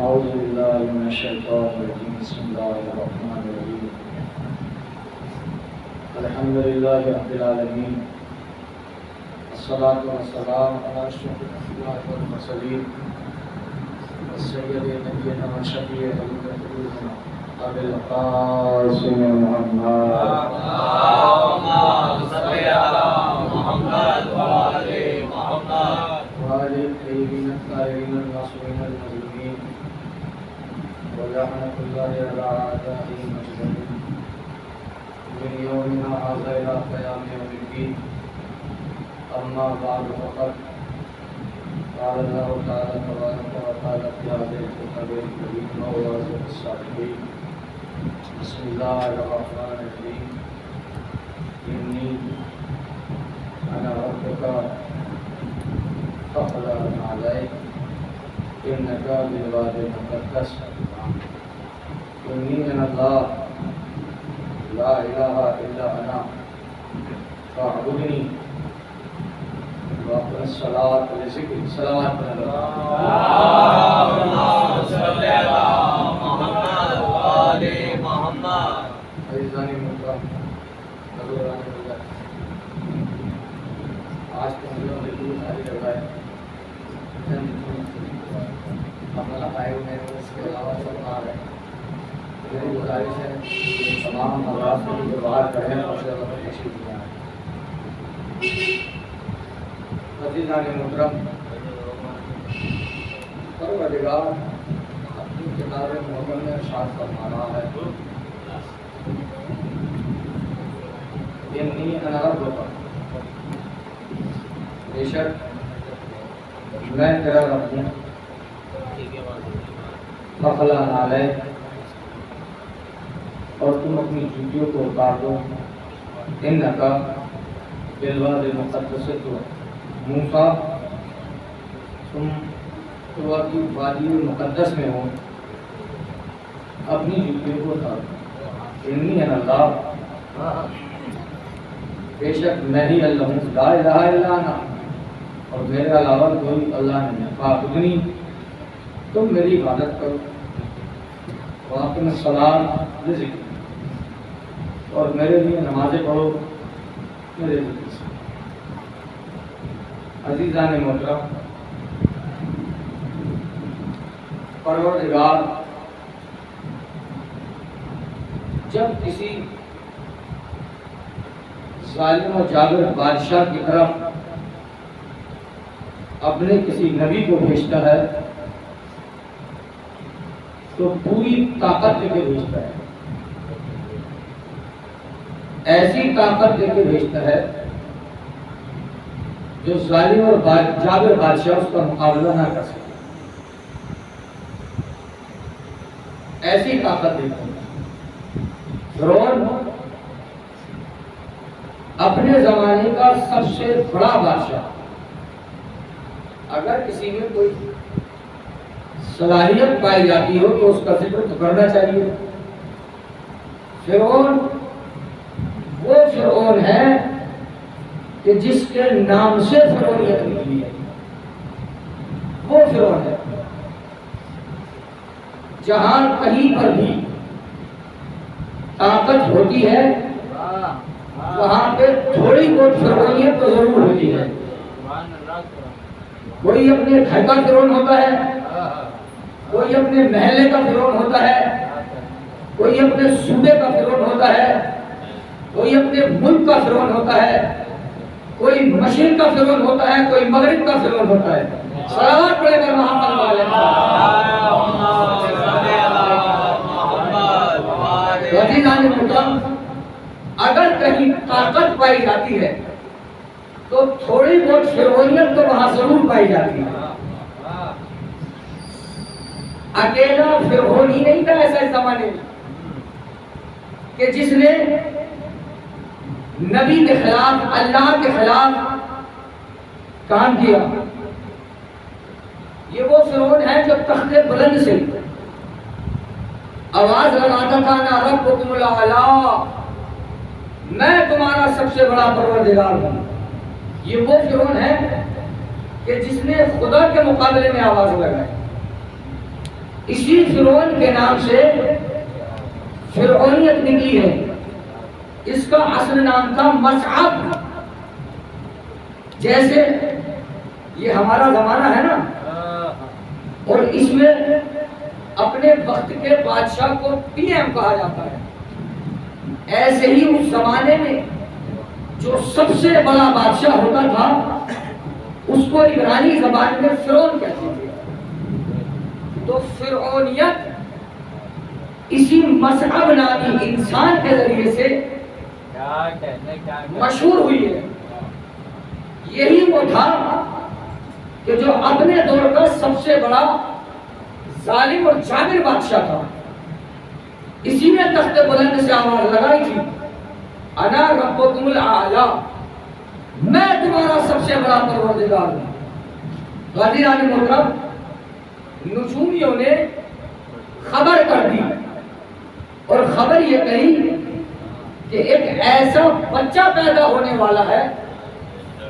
أعوذ بالله من الشيطان الرجيم بسم الله الرحمن الرحيم الحمد لله رب العالمين الصلاة والسلام على أشرف الأنبياء والمرسلين والسيد نبينا وشفيع قلوبنا أبي القاسم محمد اللهم صل على محمد وآل محمد وآل الطيبين الطاهرين المعصومين المظلومين ولعنة الله على أعدائهم أجمعين من يومنا هذا إلى قيام يوم الدين أما بعد فقد قال الله تعالى تبارك وتعالى في هذه الكتاب الكريم موعظة الصالحين بسم الله الرحمن الرحيم إني أنا ربك فاخلع عليك إنك بالواد المقدس إني أنا الله لا إله إلا أنا فاعبدني وأقم الصلاة لذكري صلوات اللهم صل على محمد وآل محمد عزیزان محترم حضوران اللہ آج تو ہم لوگ بالکل ساری جگہ ہے اپنا آئے ہوئے ہیں اس کے علاوہ سب آ رہے ہیں میری گزارش ہے تمام حضرات کو جو باہر کریں اور سے اللہ تشریف لے آئیں عزیزان محترم پروردگار اپنی کتاب محکم میں ارشاد فرما رہا ہے انی انا ربک بے شک میں تیرا رب ہوں فخلع علیک اور تم اپنی جوتیوں کو اتار دو انک بالواد المقدس موسیٰ تم طویٰ کی وادی مقدس میں ہو اپنی جوتیوں کو اتار دو انی انا اللہ بے شک میں ہی اللہ ہوں لا الہ الا انا اور میرے علاوہ کوئی اللہ نہیں ہے فاعبدنی تم میری عبادت کرو واقم الصلاۃ لذکری اور میرے لیے نمازیں پڑھو میرے ذکر سے عزیزان محترم پروردگار جب کسی ظالم و جابر بادشاہ کی طرف اپنے کسی نبی کو بھیجتا ہے تو پوری طاقت لے کے بھیجتا ہے ایسی طاقت لے کے بھیجتا ہے جو ظالم اور جابر بادشاہ اس کا مقابلہ نہ کر سکے ایسی طاقت دیتا ہے فرعون اپنے زمانے کا سب سے بڑا بادشاہ اگر کسی میں کوئی صلاحیت پائی جاتی ہو تو اس کا ذکر تو کرنا چاہیے فرعون وہ فرعون ہے کہ جس کے نام سے فرعونیت نکلی ہے وہ فرعون ہے جہاں کہیں پر بھی طاقت ہوتی ہے وہاں پہ تھوڑی بہت فرعونیت تو ضرور ہوتی ہے کوئی اپنے گھر کا فرعون ہوتا ہے کوئی اپنے محلے کا فرعون ہوتا ہے کوئی اپنے صوبے کا فرعون ہوتا ہے کوئی اپنے ملک کا فرعون ہوتا ہے کوئی مشرق کا فرعون ہوتا ہے کوئی مغرب کا فرعون ہوتا ہے صلوات پڑھے گا محمد والے عزیزان محترم اگر کہیں طاقت پائی جاتی ہے تو تھوڑی بہت فرعونیت تو وہاں ضرور پائی جاتی ہے اکیلا فرعون ہی نہیں تھا ایسا زمانے میں کہ جس نے نبی کے خلاف اللہ کے خلاف کام کیا یہ وہ فرعون ہے جو تخت بلند سے آواز لگاتا تھا نا ربکم الاعلی میں تمہارا سب سے بڑا پروردگار ہوں یہ وہ فرعون ہے کہ جس نے خدا کے مقابلے میں آواز لگائی اسی فرعون کے نام سے فرعونیت نکلی ہے. اس کا اصل نام تھا مصعب. جیسے یہ ہمارا زمانہ ہے نا، اور اس میں اپنے وقت کے بادشاہ کو پی ایم کہا جاتا ہے، ایسے ہی اس زمانے میں جو سب سے بڑا بادشاہ ہوتا تھا اس کو عبرانی زبان میں فرعون کہتے تھے. تو فرعونیت اسی مصعب نامی انسان کے ذریعے سے مشہور ہوئی ہے. یہی وہ تھا کہ جو اپنے دور کا سب سے بڑا ظالم اور جابر بادشاہ تھا. اسی نے تخت بلند سے آواز لگائی تھی، انا ربکم الاعلی، میں تمہارا سب سے بڑا پروردگار ہوں. غازیان محترم، نجومیوں نے خبر کر دی اور خبر یہ کہی کہ ایک ایسا بچہ پیدا ہونے والا ہے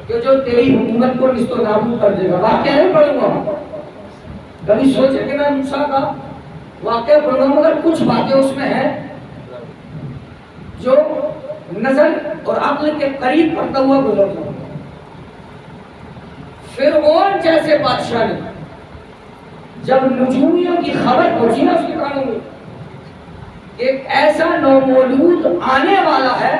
کہ جو تیری حکومت کو نست و نابود کر دے گا. واقعہ نہیں پڑھوں گا، کبھی سوچے کہ میں موسیٰ کا واقعہ پڑھوں گا، مگر کچھ باتیں اس میں ہیں جو نظر اور عقل کے قریب پڑھتا ہوا گزر جاؤں. فرعون جیسے بادشاہ نے جب نجومیوں کی خبر پہنچی نا اس کے کانوں میں، ایک ایسا نومولود آنے والا ہے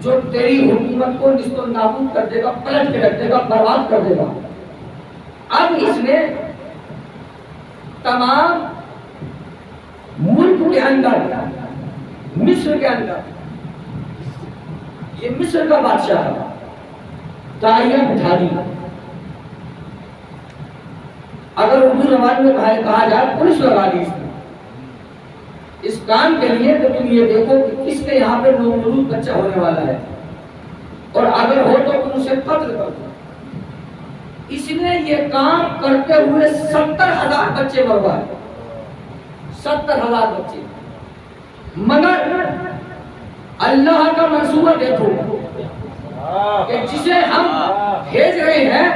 جو تیری حکومت کو نست و نابود کر دے گا، پلٹ کے رکھ دے گا، برباد کر دے گا. اب اس نے تمام ملک کے اندر، مصر کے اندر، یہ مصر کا بادشاہ ہے، تاریاں بٹھا دی. اگر اردو زبان میں کہا جائے پولیس لگا دی اس کام کے لیے کہ تم یہ دیکھو کہ کس کے یہاں پہ نومولود بچہ ہونے والا ہے، اور اگر ہو تو تم اسے قتل کر دو. اس نے یہ کام کرتے ہوئے 70,000 بچے برباد، 70,000 بچے. مگر اللہ کا منصوبہ دیکھو کہ جسے ہم بھیج رہے ہیں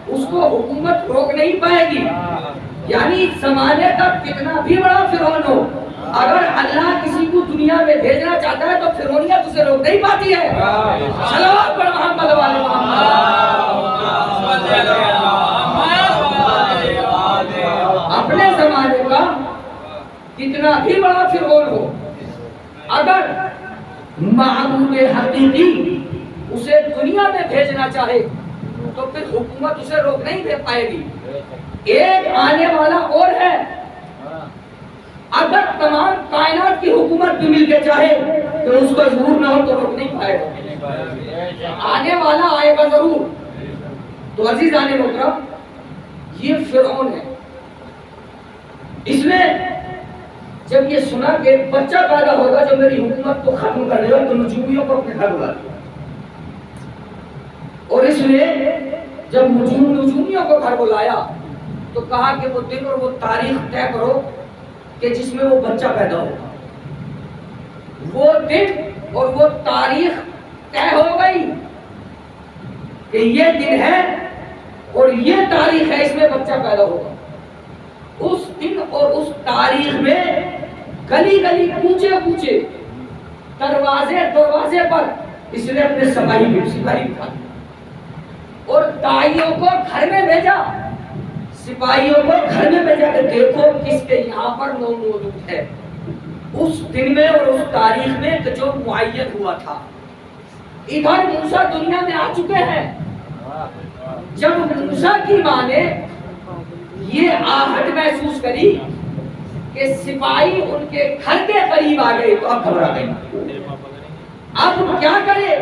اس کو حکومت روک نہیں پائے گی. یعنی زمانے کا کتنا بھی بڑا فرعون ہو، اگر اللہ کسی کو دنیا میں بھیجنا چاہتا ہے تو فرعونیت اسے روک نہیں پاتی ہے. صلوات پڑھ محمد والے محمد. اپنے زمانے کا کتنا بھی بڑا فرعون ہو، اگر معبود حقیقی اسے دنیا میں بھیجنا چاہے تو پھر حکومت اسے روک نہیں دے پائے گی. ایک آنے والا اور ہے، اگر تمام کائنات کی حکومت بھی مل کے چاہے تو اس کو ضرور نہ ہو تو روک نہیں پائے گا. آنے والا آئے گا ضرور. تو عزیزان محترم، یہ فرعون ہے. اس نے جب یہ سنا کہ بچہ پیدا ہوگا جو میری حکومت کو ختم کر دے گا تو نجومیوں کو اپنے گھر بلا دیا. اور اس نے جب نجومیوں کو گھر بلایا تو کہا کہ وہ دن اور وہ تاریخ طے کرو کہ جس میں وہ بچہ پیدا ہوگا. وہ دن اور وہ تاریخ طے ہو گئی کہ یہ دن ہے اور یہ تاریخ ہے، اس میں بچہ پیدا ہوگا. اس دن اور اس تاریخ میں گلی گلی کوچے کوچے دروازے پر اس نے اپنے سپاہی بٹھا اور داعیوں کو گھر میں بھیجا، سپاہیوں کو گھر میں بھیجا کہ دیکھو کس کے یہاں پر نومولود ہے اس دن میں اور اس تاریخ میں جو معین ہوا تھا. ادھر موسیٰ دنیا میں آ چکے ہیں. جب موسیٰ کی ماں نے یہ آہٹ محسوس کری کہ سپاہی ان کے گھر کے قریب آ گئے تو اب گھبرا گئی. اب کیا کرے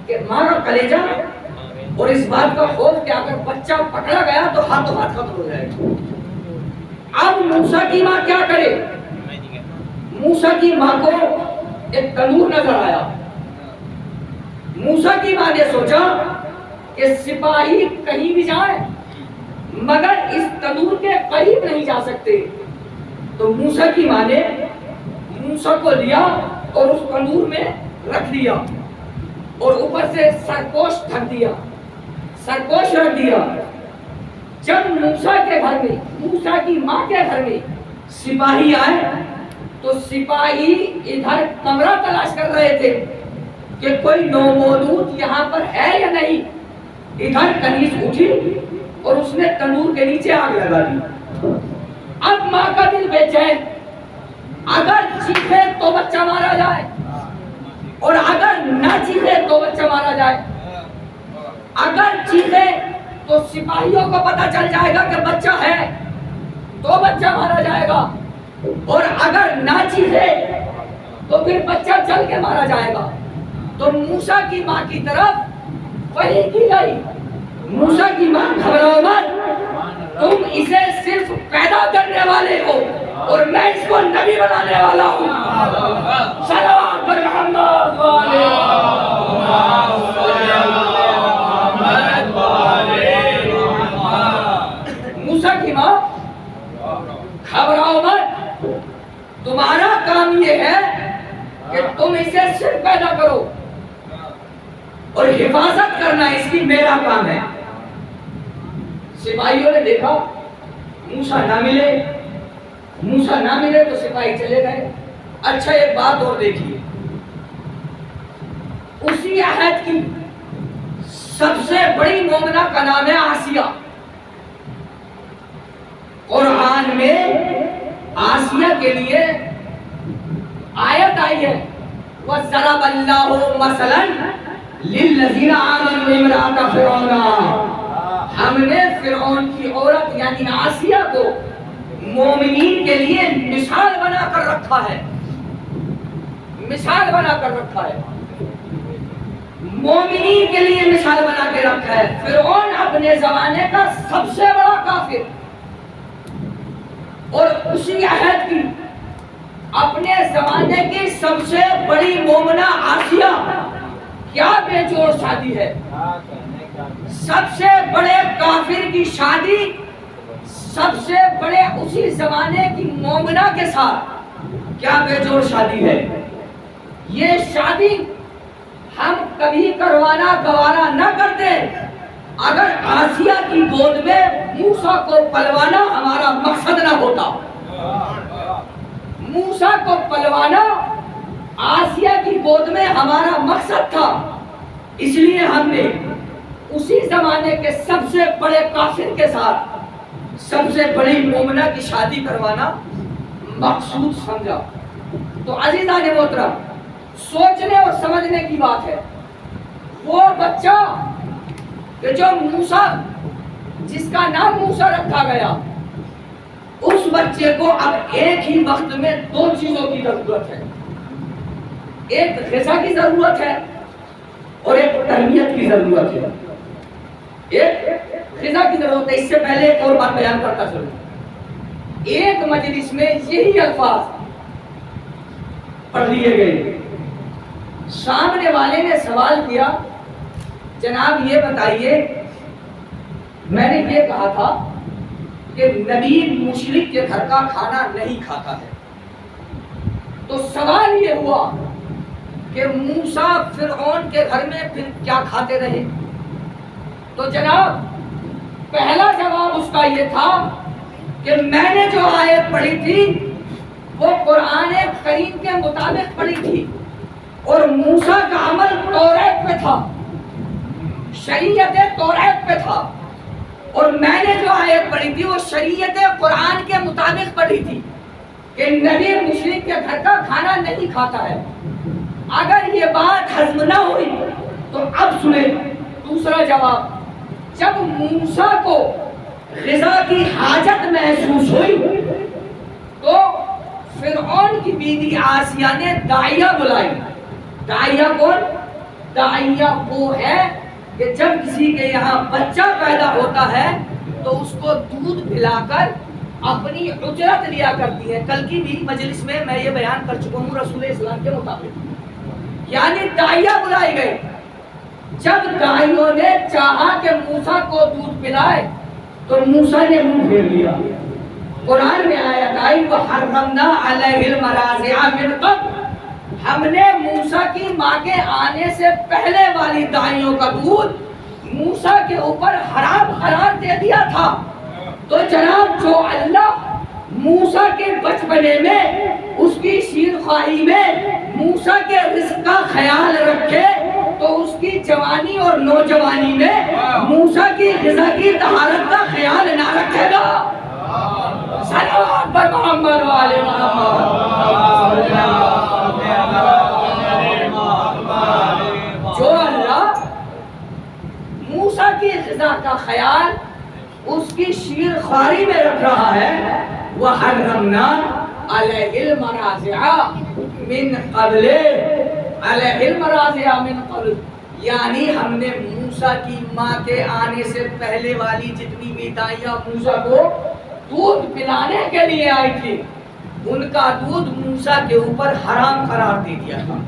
کہ ماں کا کلیجہ اور اس بات کا خوف کہ اگر بچہ پکڑا گیا تو ہاتھوں ہاتھ ختم ہو جائے گا. اب موسیٰ کی ماں کیا کرے؟ موسیٰ کی ماں کو ایک تنور نظر آیا. موسیٰ کی ماں نے سوچا کہ سپاہی کہیں بھی جائیں مگر اس تنور کے قریب نہیں جا سکتے. تو موسیٰ کی ماں نے موسیٰ کو لیا اور اس تنور میں رکھ دیا اور اوپر سے سرپوش ڈھک دیا، سرپوش رکھ دیا. جب موسیٰ کے گھر میں، موسیٰ کی ماں کے گھر میں سپاہی آئے تو سپاہی ادھر کمرہ تلاش کر رہے تھے کہ کوئی نومولود یہاں پر ہے یا نہیں. ادھر کنیز اٹھی اور اس نے تنور کے نیچے آگ لگا دی. اب ماں کا دل بے چین، اگر چیخے تو بچہ مارا جائے اور اگر نہ چیخے تو بچہ مارا جائے. اگر چیخے تو سپاہیوں کو پتہ چل جائے گا کہ بچہ ہے تو بچہ مارا جائے گا، اور اگر نہ چیخے تو پھر بچہ چل کے مارا جائے گا. تو موسیٰ کی ماں کی طرف وحی کی گئی، موسیٰ کی ماں گھبراؤ مت، تم اسے صرف پیدا کرنے والے ہو اور میں اس کو نبی بنانے والا ہوں. صلوات پر محمد موسیٰ کی ماں گھبراؤ مت، تمہارا کام یہ ہے کہ تم اسے صرف پیدا کرو اور حفاظت کرنا اس کی میرا کام ہے. سپاہیوں نے دیکھا موسیٰ نہ ملے، موسیٰ نہ ملے تو سپاہی چلے گئے. اچھا ایک بات اور دیکھیے، اسی عہد کی سب سے بڑی مومنہ کا نام ہے آسیہ. قرآن میں آسیہ کے لیے آیت آئی ہے وَضَرَبَ اللَّهُ مَثَلًا لِلَّذِينَ آمَنُوا امْرَأَتَ فِرْعَوْنَ. ہم نے فرعون کی عورت یعنی آسیہ کو مومنین کے لیے مثال بنا کر رکھا ہے، مثال بنا کر رکھا ہے، مومنین کے لیے مثال بنا کے رکھا ہے. فرعون اپنے زمانے کا سب سے بڑا کافر اور اسی عہد کی اپنے زمانے کی سب سے بڑی مومنہ آسیہ، کیا بے جوڑ شادی ہے. سب سے بڑے کافر کی شادی سب سے بڑے اسی زمانے کی مومنہ کے ساتھ، کیا بے جوڑ شادی ہے. یہ شادی ہم کبھی کروانا گوارا نہ کرتے اگر آسیہ کی گود میں موسیٰ کو پلوانا ہمارا مقصد نہ ہوتا. موسیٰ کو پلوانا آسیہ کی گود میں ہمارا مقصد تھا، اس لیے ہم نے اسی زمانے کے سب سے بڑے کافر کے ساتھ سب سے بڑی مومنہ کی شادی کروانا مقصود سمجھا. تو عزیزان محترم، سوچنے اور سمجھنے کی بات ہے. وہ بچہ کہ جو موسیٰ، جس کا نام موسیٰ رکھا گیا، اس بچے کو اب ایک ہی وقت میں دو چیزوں کی ضرورت ہے. ایک غذا کی ضرورت ہے اور ایک تربیت کی ضرورت ہے. ایک غذا کی ضرورت ہے. اس سے پہلے ایک اور بات بیان کرتا چلوں. ایک مجلس میں یہی الفاظ پڑھ لیے گئے. سامنے والے نے سوال کیا، جناب یہ بتائیے، میں نے یہ کہا تھا کہ نبی مشرک کے گھر کا کھانا نہیں کھاتا ہے. تو سوال یہ ہوا کہ موسیٰ فرعون کے گھر میں پھر کیا کھاتے رہے؟ تو جناب پہلا جواب اس کا یہ تھا کہ میں نے جو آیت پڑھی تھی وہ قرآن کریم کے مطابق پڑھی تھی اور موسیٰ کا عمل توریت پہ تھا، شریعت توریت پہ تھا، اور میں نے جو آیت پڑھی تھی وہ شریعت قرآن کے مطابق پڑھی تھی کہ نبی مشرک کے گھر کا کھانا نہیں کھاتا ہے. اگر یہ بات ہضم نہ ہوئی تو اب سنیں دوسرا جواب. جب موسیٰ کو غذا کی حاجت محسوس ہوئی تو فرعون کی بیوی آسیہ نے داعیہ بلائی. داعیہ کون؟ داعیہ وہ ہے کہ جب کسی کے یہاں بچہ پیدا ہوتا ہے تو اس کو دودھ پلا کر اپنی اجرت لیا کرتی ہے. کل کی بھی مجلس میں یہ بیان کر چکا ہوں رسول اسلام کے مطابق. یعنی داعیہ بلائے گئے. جب داعیوں نے چاہا کہ موسیٰ کو دودھ پلائے تو موسیٰ نے منہ پھیر لیا. قرآن میں آیت آئی وَحَرَّمْنَا عَلَيْهِ الْمَرَاضِعَ مِنْ قَبْلُ. ہم نے موسیٰ کی ماں کے آنے سے پہلے والی دائیوں کا دودھ موسیٰ کے اوپر حرام قرار دے دیا تھا. تو جناب جو اللہ موسیٰ کے بچپنے میں اس کی شیر خواہی میں موسیٰ کے رزق کا خیال رکھے تو اس کی جوانی اور نوجوانی میں موسیٰ کی غذا کی طہارت کا خیال نہ رکھے گا. صلوات پر محمد و آل محمد. جو اللہ موسیٰ کی غذا کا خیال اس کی شیر خواری میں رکھ رہا ہے وَحَرَّمْنَا عَلَيْهِ الْمَرَاضِعَ مِنْ قَبْلِ عَلَيْهِ الْمَرَاضِعَ مِنْ قَبْلِ یعنی ہم نے موسیٰ کی ماں کے آنے سے پہلے والی جتنی بھی دائیاں موسیٰ کو دودھ پلانے کے لیے آئی تھی ان کا دودھ موسیٰ کے اوپر حرام قرار دے دیا تھا.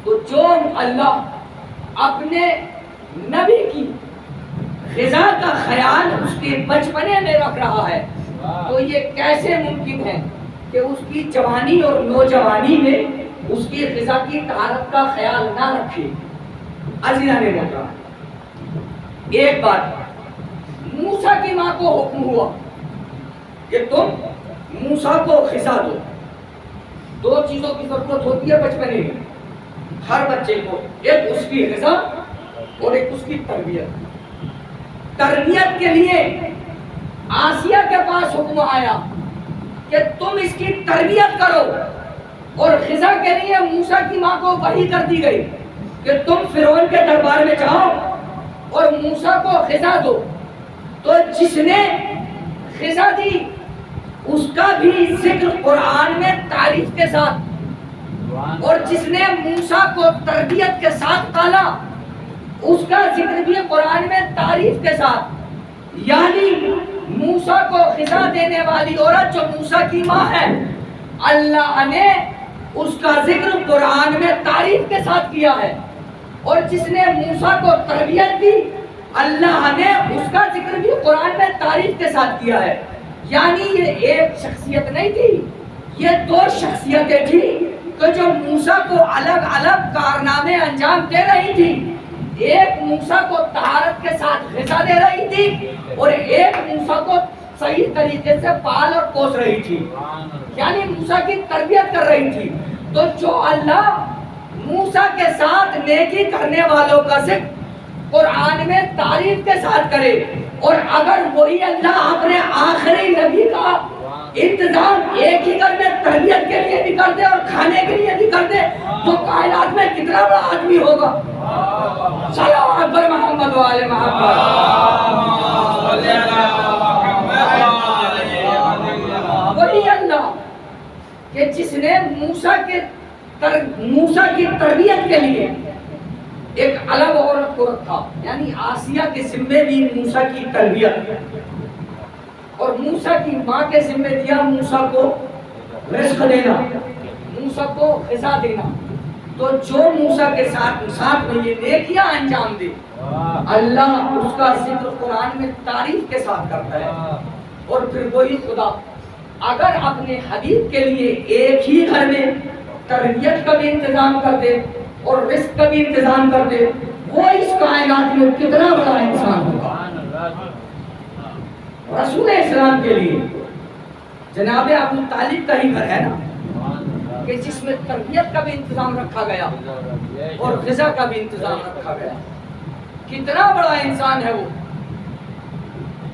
تو جو اللہ اپنے نبی کی غذا کا خیال اس کے بچپنے میں رکھ رہا ہے تو یہ کیسے ممکن ہے کہ اس کی جوانی اور نوجوانی میں اس کی غذا کی طہارت کا خیال نہ رکھے. عزیزان محترم ایک بات موسیٰ کی ماں کو حکم ہوا کہ تم موسیٰ کو غذا دو. دو چیزوں کی ضرورت ہوتی ہے بچپنے میں ہر بچے کو, ایک اس کی غذا اور ایک اس کی تربیت. تربیت کے لیے آسیہ کے پاس حکم آیا کہ تم اس کی تربیت کرو اور غذا کے لیے موسیٰ کی ماں کو وحی کر دی گئی کہ تم فرعون کے دربار میں جاؤ اور موسیٰ کو غذا دو. تو جس نے غذا دی اس کا بھی ذکر قرآن میں تعریف کے ساتھ اور جس نے موسیٰ کو تربیت کے ساتھ پالا اس کا ذکر بھی قرآن میں تعریف کے ساتھ. یعنی موسیٰ کو غذا دینے والی عورت جو موسیٰ کی ماں ہے اللہ نے اس کا ذکر قرآن میں تعریف کے ساتھ کیا ہے اور جس نے موسیٰ کو تربیت دی اللہ نے اس کا ذکر بھی قرآن میں تعریف کے ساتھ کیا ہے. یعنی یہ ایک شخصیت نہیں تھی یہ دو شخصیتیں تھی کہ جو موسیٰ کو الگ الگ کارنامے انجام دے رہی تھی. ایک موسیٰ کو طہارت کے ساتھ غذا دے رہی تھی اور ایک موسیٰ کو صحیح طریقے سے پال اور پوس رہی تھی یعنی موسیٰ کی تربیت کر رہی تھی. تو جو اللہ موسیٰ کے ساتھ نیکی کرنے والوں کا ذکر قرآن میں تعریف کے ساتھ کرے اور اگر وہی اللہ اپنے آخری نبی کا انتظام ایک ہی گھر میں تربیت کے لیے بھی کر دے اور کھانے کے لیے بھی کر دے تو کائنات میں کتنا بڑا آدمی ہوگا. صلوات پر محمد و آل محمد. وہی اللہ کہ جس نے موسیٰ کی تربیت کے لیے ایک الگ عورت کو رکھا یعنی آسیہ کے ذمے بھی موسیٰ کی تربیت اور موسیٰ کی ماں کے ذمے دیا موسیٰ کو رزق دینا موسیٰ کو غذا دینا. تو جو موسیٰ کے ساتھ میں یہ نیکیاں انجام دے اللہ اس کا ذکر قرآن میں تعریف کے ساتھ کرتا ہے. اور پھر وہی خدا اگر اپنے حبیب کے لیے ایک ہی گھر میں تربیت کا بھی انتظام کر دے اور رزق کا بھی انتظام کر دے وہ اس کائنات میں کتنا بڑا انسان ہوگا. رسول اسلام کے لیے جناب ابو طالب کا ہی گھر ہے نا کہ جس میں تربیت کا بھی انتظام رکھا گیا اور غذا کا بھی انتظام رکھا گیا. کتنا بڑا انسان ہے وہ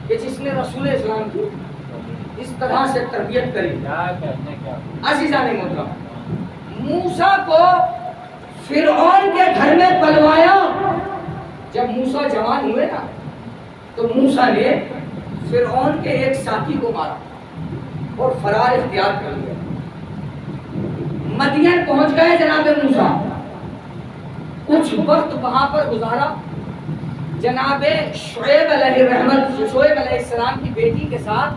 کہ جس نے رسول اسلام کی اس طرح سے تربیت کری. عزیزان محترم موسیٰ کو فرعون کے گھر میں پلوایا. جب موسیٰ جوان ہوئے نا تو موسیٰ نے فرعون کے ایک ساتھی کو مارا اور فرار اختیار کر لیا. مدین پہنچ گئے جناب موسیٰ کچھ وقت وہاں پر گزارا. جناب شعیب علیہ رحمت شعیب علیہ السلام کی بیٹی کے ساتھ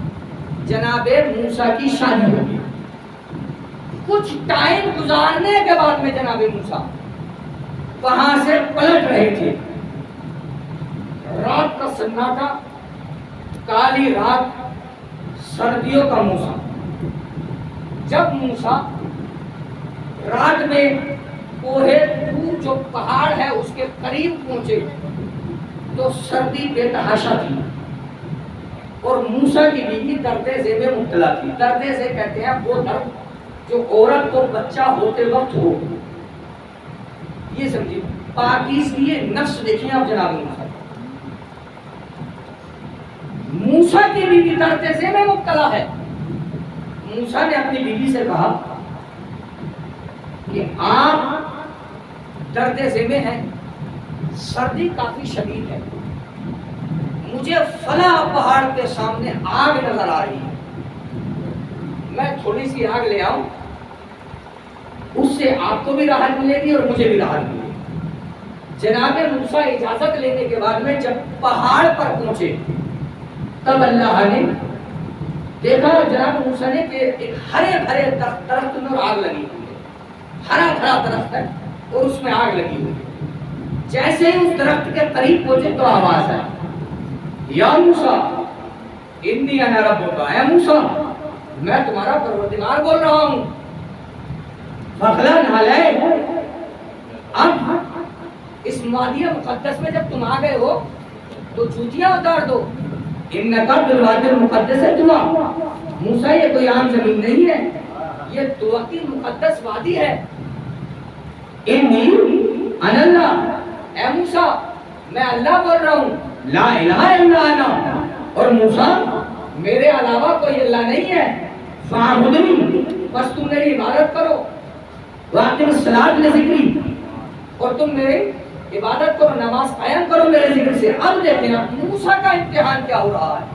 جناب موسیٰ کی شادی ہوئی. کچھ ٹائم گزارنے کے بعد میں جناب موسیٰ وہاں سے پلٹ رہے تھے. رات کا سناٹا کالی رات سردیوں کا موسم. جب موسیٰ رات میں کوہ طور جو پہاڑ ہے اس کے قریب پہنچے تو سردی بے تحاشا تھی. اور موسیٰ کی بیوی درد ذی میں مبتلا تھی. درد ذی کہتے ہیں وہ درد جو عورت کو بچہ ہوتے وقت ہو. یہ سمجھیے پاکیزگی نفس دیکھیں آپ جناب موسیٰ کی بیوی درد ذی میں مبتلا ہے. موسیٰ نے اپنی بیوی سے کہا کہ آپ درد ذی میں ہیں, سردی کافی شدید ہے, مجھے فلاں پہاڑ کے سامنے آگ نظر آ رہی ہے, میں تھوڑی سی آگ لے آؤں, اس سے آپ کو بھی راحت ملے گی اور مجھے بھی راحت ملے گی. جناب موسیٰ اجازت لینے کے بعد میں جب پہاڑ پر پہنچے تب اللہ نے دیکھا جناب موسیٰ نے کہ ایک ہرے بھرے درخت میں آگ لگی ہوئی ہے, ہرا بھرا درخت ہے اور اس میں آگ لگی ہوئی ہے. جیسے ہی اس درخت کے قریب پہنچے تو آواز ہے, یا موسیٰ انی انا ربک, اے موسیٰ میں تمہارا پروردگار بول رہا ہوں. فخلع علیک, اب اس وادی مقدس میں جب تم آ گئے ہو تو جوتیاں اتار دو. انکا بالوادی المقدس طویٰ, موسیٰ یہ کوئی عام زمین نہیں ہے, یہ طویٰ کی مقدس وادی ہے. انی انا اللہ, اے موسیٰ میں اللہ بول رہا ہوں, لا الہ الا انا, اور موسیٰ میرے علاوہ کوئی اللہ نہیں ہے. فاعبدنی, بس تم میری عبادت کرو. واقم الصلاۃ لذکری, اور تم میری عبادت کرو, نماز قائم کرو میرے ذکر سے. اب دیکھیں آپ موسیٰ کا امتحان کیا ہو رہا ہے.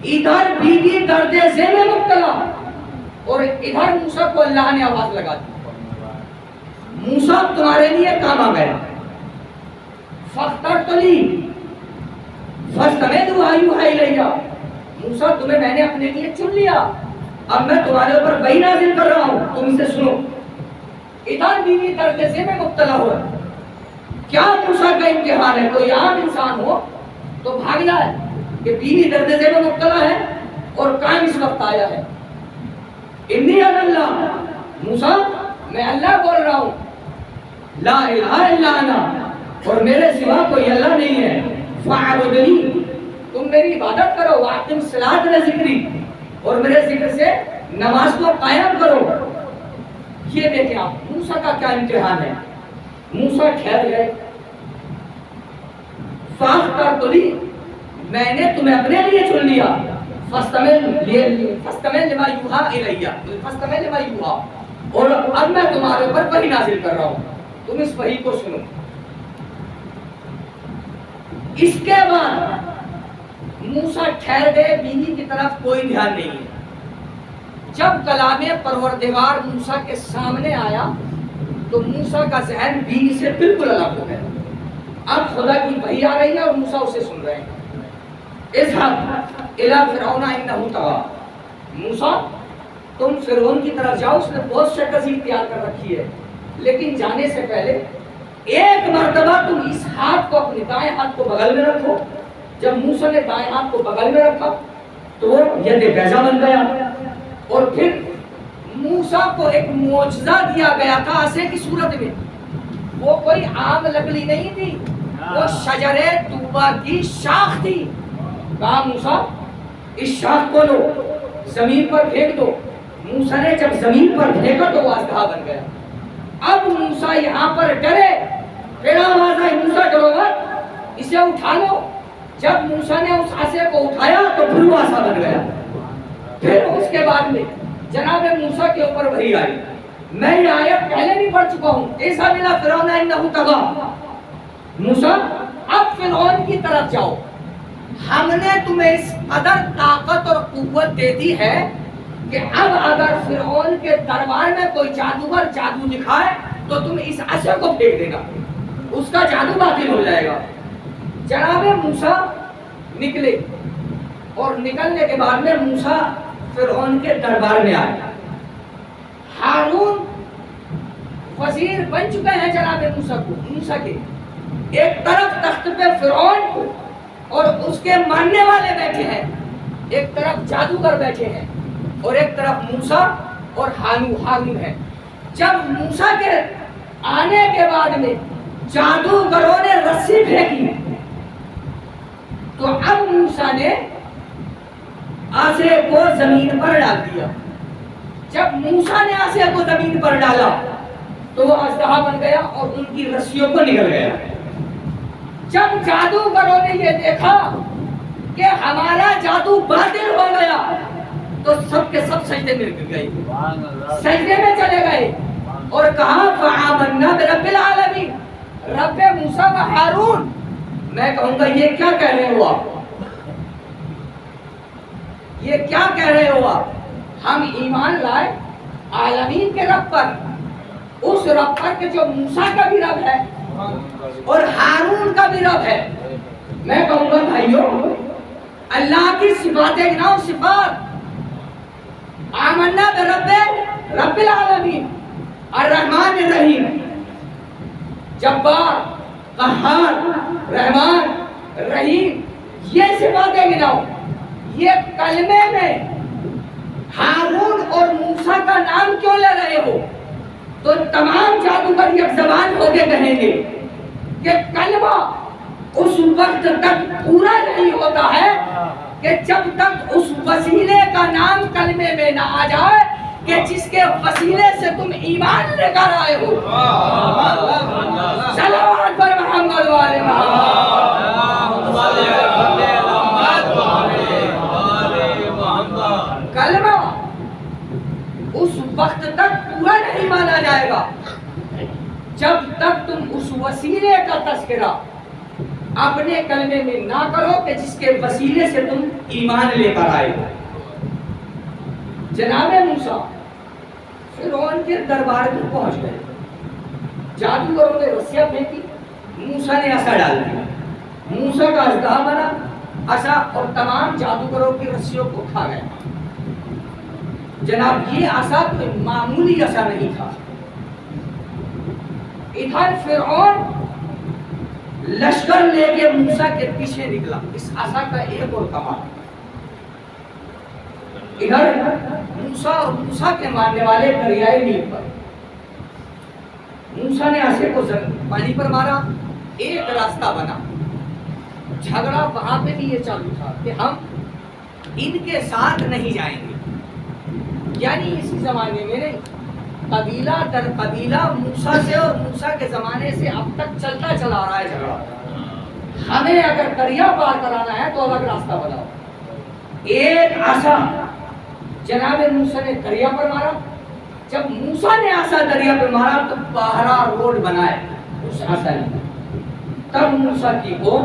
ادھر بیوی درد ذی میں مبتلا اور ادھر موسیٰ کو اللہ نے آواز لگا دی, موسیٰ تمہارے لیے کام آ گیا. فاخترت لی فاستمع لما یوحی الی, موسیٰ تمہیں میں نے اپنے لیے چن لیا, اب میں تمہارے اوپر وحی نازل کر رہا ہوں, تم اسے سنو. ادھر بیوی درد ذی میں مبتلا ہوا. کیا موسیٰ کا امتحان ہے؟ کوئی عام انسان ہو تو بھاگ جائے کہ بیوی درد ذی میں مبتلا ہے اور کام اس وقت آیا ہے. انی انا اللہ, موسیٰ میں اللہ بول رہا ہوں, لا الہ الا انا, اور میرے سوا کوئی اللہ نہیں ہے. فاعبدنی, تم میری عبادت کرو. واقم الصلاۃ لذکری, اور میرے ذکر سے نماز کو قائم کرو. یہ دیکھیں آپ موسیٰ کا کیا امتحان ہے. موسیٰ ٹھہر گئے. فاخترت لی, میں نے تمہیں اپنے لیے چن لیا. فاستمع لما یوحی الی, فاستمع لما یوحی, اور اب میں تمہارے اوپر وحی نازل کر رہا ہوں, تم اس وحی کو سنو. اس کے بعد موسیٰ ٹھہر گئے, بیوی کی طرف کوئی دھیان نہیں ہے. جب کلام پروردگار موسیٰ کے سامنے آیا تو موسیٰ کا ذہن بیوی سے بالکل الگ ہو گیا. اب خدا کی وحی آ رہی ہے اور موسیٰ اسے سن رہے ہیں. اذهب الی فرعون انہ طغی, موسیٰ تم فرعون کی طرف جاؤ, اس نے بہت سے تہذیب تیار کر رکھی ہے, لیکن جانے سے پہلے ایک مرتبہ تم اس ہاتھ کو, اپنے دائیں ہاتھ کو بغل میں رکھو. جب موسیٰ نے دائیں ہاتھ کو بغل میں رکھا تو ید بیضا بن گیا. اور پھر موسیٰ کو ایک معجزہ دیا گیا تھا عصا کی صورت میں. وہ کوئی عام لکڑی نہیں تھی, وہ شجر طوبہ کی شاخ تھی. کہا موسیٰ اس شاخ کو لو, زمین پر پھینک دو. موسیٰ نے جب زمین پر پھینکا تو وہ اژدہا بن گیا. اب موسیٰ یہاں پر ڈرے, پھر آواز آئی موسیٰ ڈرو مت, اسے اٹھا لو. جب موسیٰ نے اس عصا کو اٹھایا تو پھر وہ عصا بن گیا. پھر اس کے بعد میں جناب موسیٰ کے اوپر وحی آئی. میں یہ آیت پہلے بھی پڑھ چکا ہوں. اذهب الی فرعون انہ طغی, موسیٰ اب فرعون کی طرف جاؤ. ہم نے تمہیں اس قدر طاقت اور قوت دے دی ہے کہ اب اگر فرعون کے دربار میں کوئی جادوگر جادو دکھائے تو تم اس عصا کو پھینک دینا, اس کا جادو باطل ہو جائے گا. جناب موسیٰ نکلے اور نکلنے کے بعد میں موسیٰ فرعون کے دربار میں آئے. ہارون وزیر بن چکے ہیں جناب موسیٰ کے. ایک طرف تخت پہ فرعون کو اور اس کے ماننے والے بیٹھے ہیں, ایک طرف جادوگر بیٹھے ہیں اور ایک طرف موسیٰ اور ہارون ہے. جب موسیٰ کے آنے کے بعد میں جادوگروں نے رسی پھینکی تو اب موسیٰ نے آسے کو زمین پر ڈال دیا. جب موسیٰ نے آسے کو زمین پر ڈالا تو وہ اژدہا بن گیا اور ان کی رسیوں کو نکل گیا. جب جادوگروں نے یہ دیکھا کہ ہمارا جادو باطل ہو گیا تو سب کے سب سجدے میں گر گئے, سجدے میں چلے گئے اور کہا فآمنا برب العالمین, رب موسیٰ و ہارون. میں کہوں گا یہ کیا کہہ رہے ہو آپ, یہ کیا کہہ رہے ہو آپ؟ ہم ایمان لائے عالمین کے رب پر, اس رب پر کہ جو موسیٰ کا بھی رب ہے اور ہارون کا بھی رب ہے. میں کہوں گا بھائیو اللہ کی صفات گناؤ, صفات آمنا برب العالمین الرحمن الرحیم, جبار, قہار, رحمان, رحیم, یہ صفاتیں گناؤ. یہ کلمے میں ہارون اور موسیٰ کا نام کیوں لے رہے ہو؟ تو تمام جادوگر یک زبان ہو کے کہیں گے کہ کلمہ اس وقت تک پورا نہیں ہوتا ہے کہ جب تک اس وسیلے کا نام کلمے میں نہ آ جائے کہ جس کے وسیلے سے تم ایمان لے کر آئے ہو. صلوات پر محمد والے کلمہ اس وقت تک پورا نہیں مانا جائے گا جب تک تم اس وسیلے کا تذکرہ اپنے کلمے میں نہ کرو کہ جس کے وسیلے سے تم ایمان لے کر آئے ہو. جناب موسیٰ فرعون کے دربار میں پہنچ گئے, جادوگروں نے رسیاں پھینکی, موسیٰ نے عصا ڈال دیا, موسیٰ کا اژدہا بنا, عصا اور تمام جادوگروں کی رسیوں کو کھا گیا. جناب یہ عصا کوئی معمولی عصا نہیں تھا. ادھر فرعون لشکر لے کے موسیٰ کے پیچھے نکلا, اس عصا کا ایک اور کمال. ادھر موسیٰ اور موسیٰ کے ماننے والے دریائے نیل پر, موسیٰ نے عصے کو پانی پر مارا, ایک راستہ بنا. جھگڑا وہاں پہ بھی یہ چالو تھا کہ ہم ان کے ساتھ نہیں جائیں گے, یعنی اسی زمانے میں نہیں, قبیلہ در قبیلہ موسیٰ سے اور موسیٰ کے زمانے سے اب تک چلتا چلا رہا ہے جھگڑا. ہمیں اگر دریا پار کرانا ہے تو الگ راستہ بناؤ. ایک عصا جناب موسیٰ نے دریا پر مارا. جب موسیٰ نے عصا دریا پر مارا تو باہرا روڈ بنائے اس عصا نے, تب موسیٰ کی قوم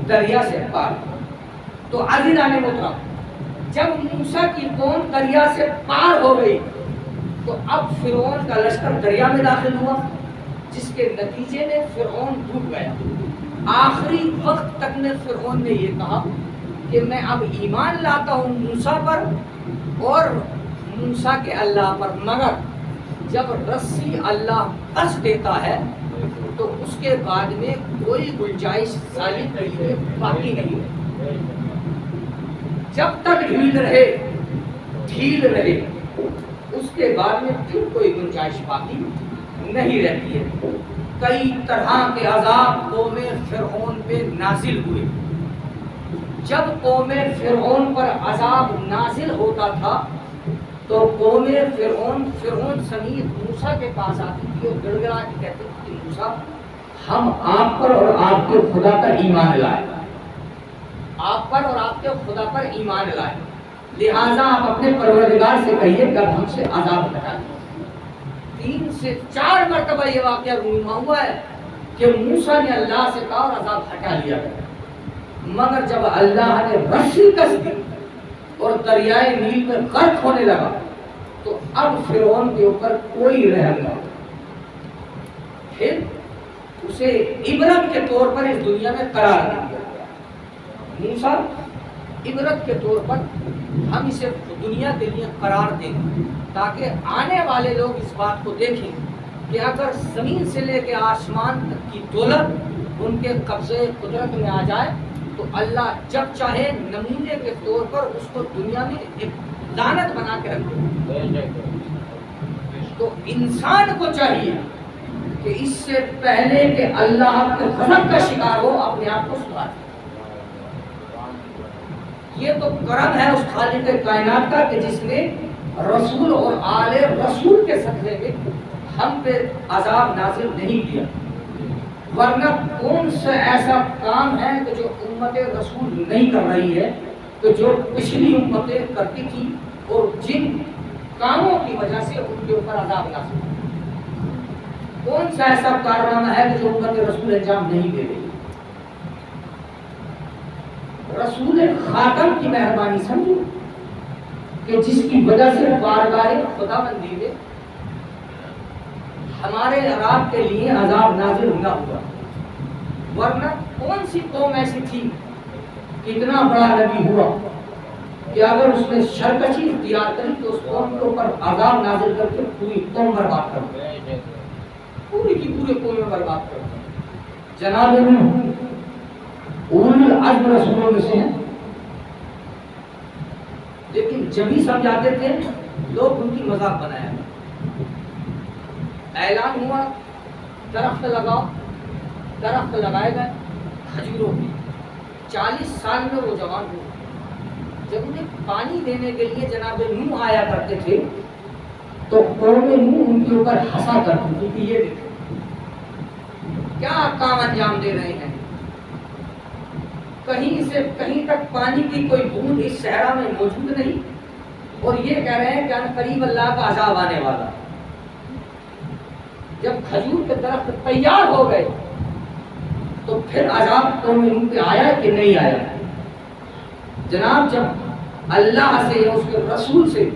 دریا سے پار. تو عزیزان محترم, جب موسیٰ کی قوم دریا سے پار ہو گئی تو اب فرعون کا لشکر دریا میں داخل ہوا, جس کے نتیجے میں فرعون ڈوب گیا. آخری وقت تک میں فرعون نے یہ کہا کہ میں اب ایمان لاتا ہوں موسیٰ پر اور موسیٰ کے اللہ پر, مگر جب رسی اللہ کس دیتا ہے تو اس کے بعد میں کوئی گنجائش ظالم کے لیے باقی نہیں ہے. جب تک ڈھیل رہے اس کے بعد میں پھر کوئی گنجائش باقی نہیں رہتی ہے. کئی طرح کے عذاب قوم فرعون پہ نازل ہوئے. جب قوم فرعون پر عذاب نازل ہوتا تھا تو قوم فرعون سمیت موسیٰ کے پاس آتی تھی اور گڑ گڑا کے کہتے تھے کہ موسیٰ ہم آپ پر اور آپ کے خدا پر ایمان لائے, آپ پر اور آپ کے خدا پر ایمان لائے, لہٰذا آپ اپنے پروردگار سے کہیے کہ ہم سے عذاب ہٹا دیں. 3 سے 4 مرتبہ یہ واقعہ رونما ہوا ہے کہ موسیٰ نے اللہ سے کہا اور عذاب ہٹا لیا گیا. مگر جب اللہ نے رسی کس دی اور دریائے نیل میں غرق ہونے لگا تو اب فرعون کے اوپر کوئی رحم نہ. پھر اسے عبرت کے طور پر اس دنیا میں قرار دیا. موسیٰ عبرت کے طور پر ہم اسے دنیا کے لیے قرار دیں تاکہ آنے والے لوگ اس بات کو دیکھیں کہ اگر زمین سے لے کے آسمان تک کی دولت ان کے قبضے قدرت میں آ جائے تو اللہ جب چاہے نمونے کے طور پر اس کو دنیا میں ایک لعنت بنا کے رکھ دے. تو انسان کو چاہیے کہ اس سے پہلے کہ اللہ کے غضب کا شکار ہو اپنے آپ کو سدھارے. یہ تو کرم ہے اس خالق کائنات کا کہ جس نے رسول اور آل رسول کے صدقے میں ہم پہ عذاب نازل نہیں کیا، ورنہ کون سا ایسا کام ہے کہ جو امت رسول نہیں کر رہی ہے، کہ جو پچھلی امتیں کرتی تھی اور جن کاموں کی وجہ سے ان کے اوپر عذاب نازل ہوا۔ کون سا ایسا کارنامہ ہے کہ جو امت رسول انجام نہیں دے رہی؟ رسول خاتم کی مہربانی سمجھو کہ جس کی وجہ سے بارگاہ خدا بندی میں ہمارے عذاب کے لیے عذاب نازل نہ ہوا، ورنہ کون سی قوم ایسی تھی، اتنا بڑا نبی ہوا کہ اگر اس نے سرکشی اختیار کری تو اس قوم کے اوپر عذاب نازل کر کے پوری قوم برباد کر دے، پوری کی پورے قوم میں برباد کر دے۔ جناب نوح اولو العزم رسولوں میں سے ہیں، لیکن جب ہی سمجھاتے تھے لوگ ان کی مذاق بنایا۔ اعلان ہوا درخت لگاؤ، درخت لگائے گئے کھجوروں کی، 40 سال میں وہ جوان ہوئے۔ جب انہیں پانی دینے کے لیے جناب نوح آیا کرتے تھے تو قوم نوح ان کے اوپر ہنسا کرتی تھی کہ یہ دیکھو کیا کام انجام دے رہے ہیں، کہیں سے کہیں تک پانی کی کوئی بوند اس صحرا میں موجود نہیں، اور یہ کہہ رہے ہیں کہ ان قریب اللہ کا عذاب آنے والا۔ جب کھجور کے درخت تیار ہو گئے تو پھر عذاب قوم نوح پہ آیا کہ نہیں آیا؟ جناب جب اللہ سے یا اس کے رسول سے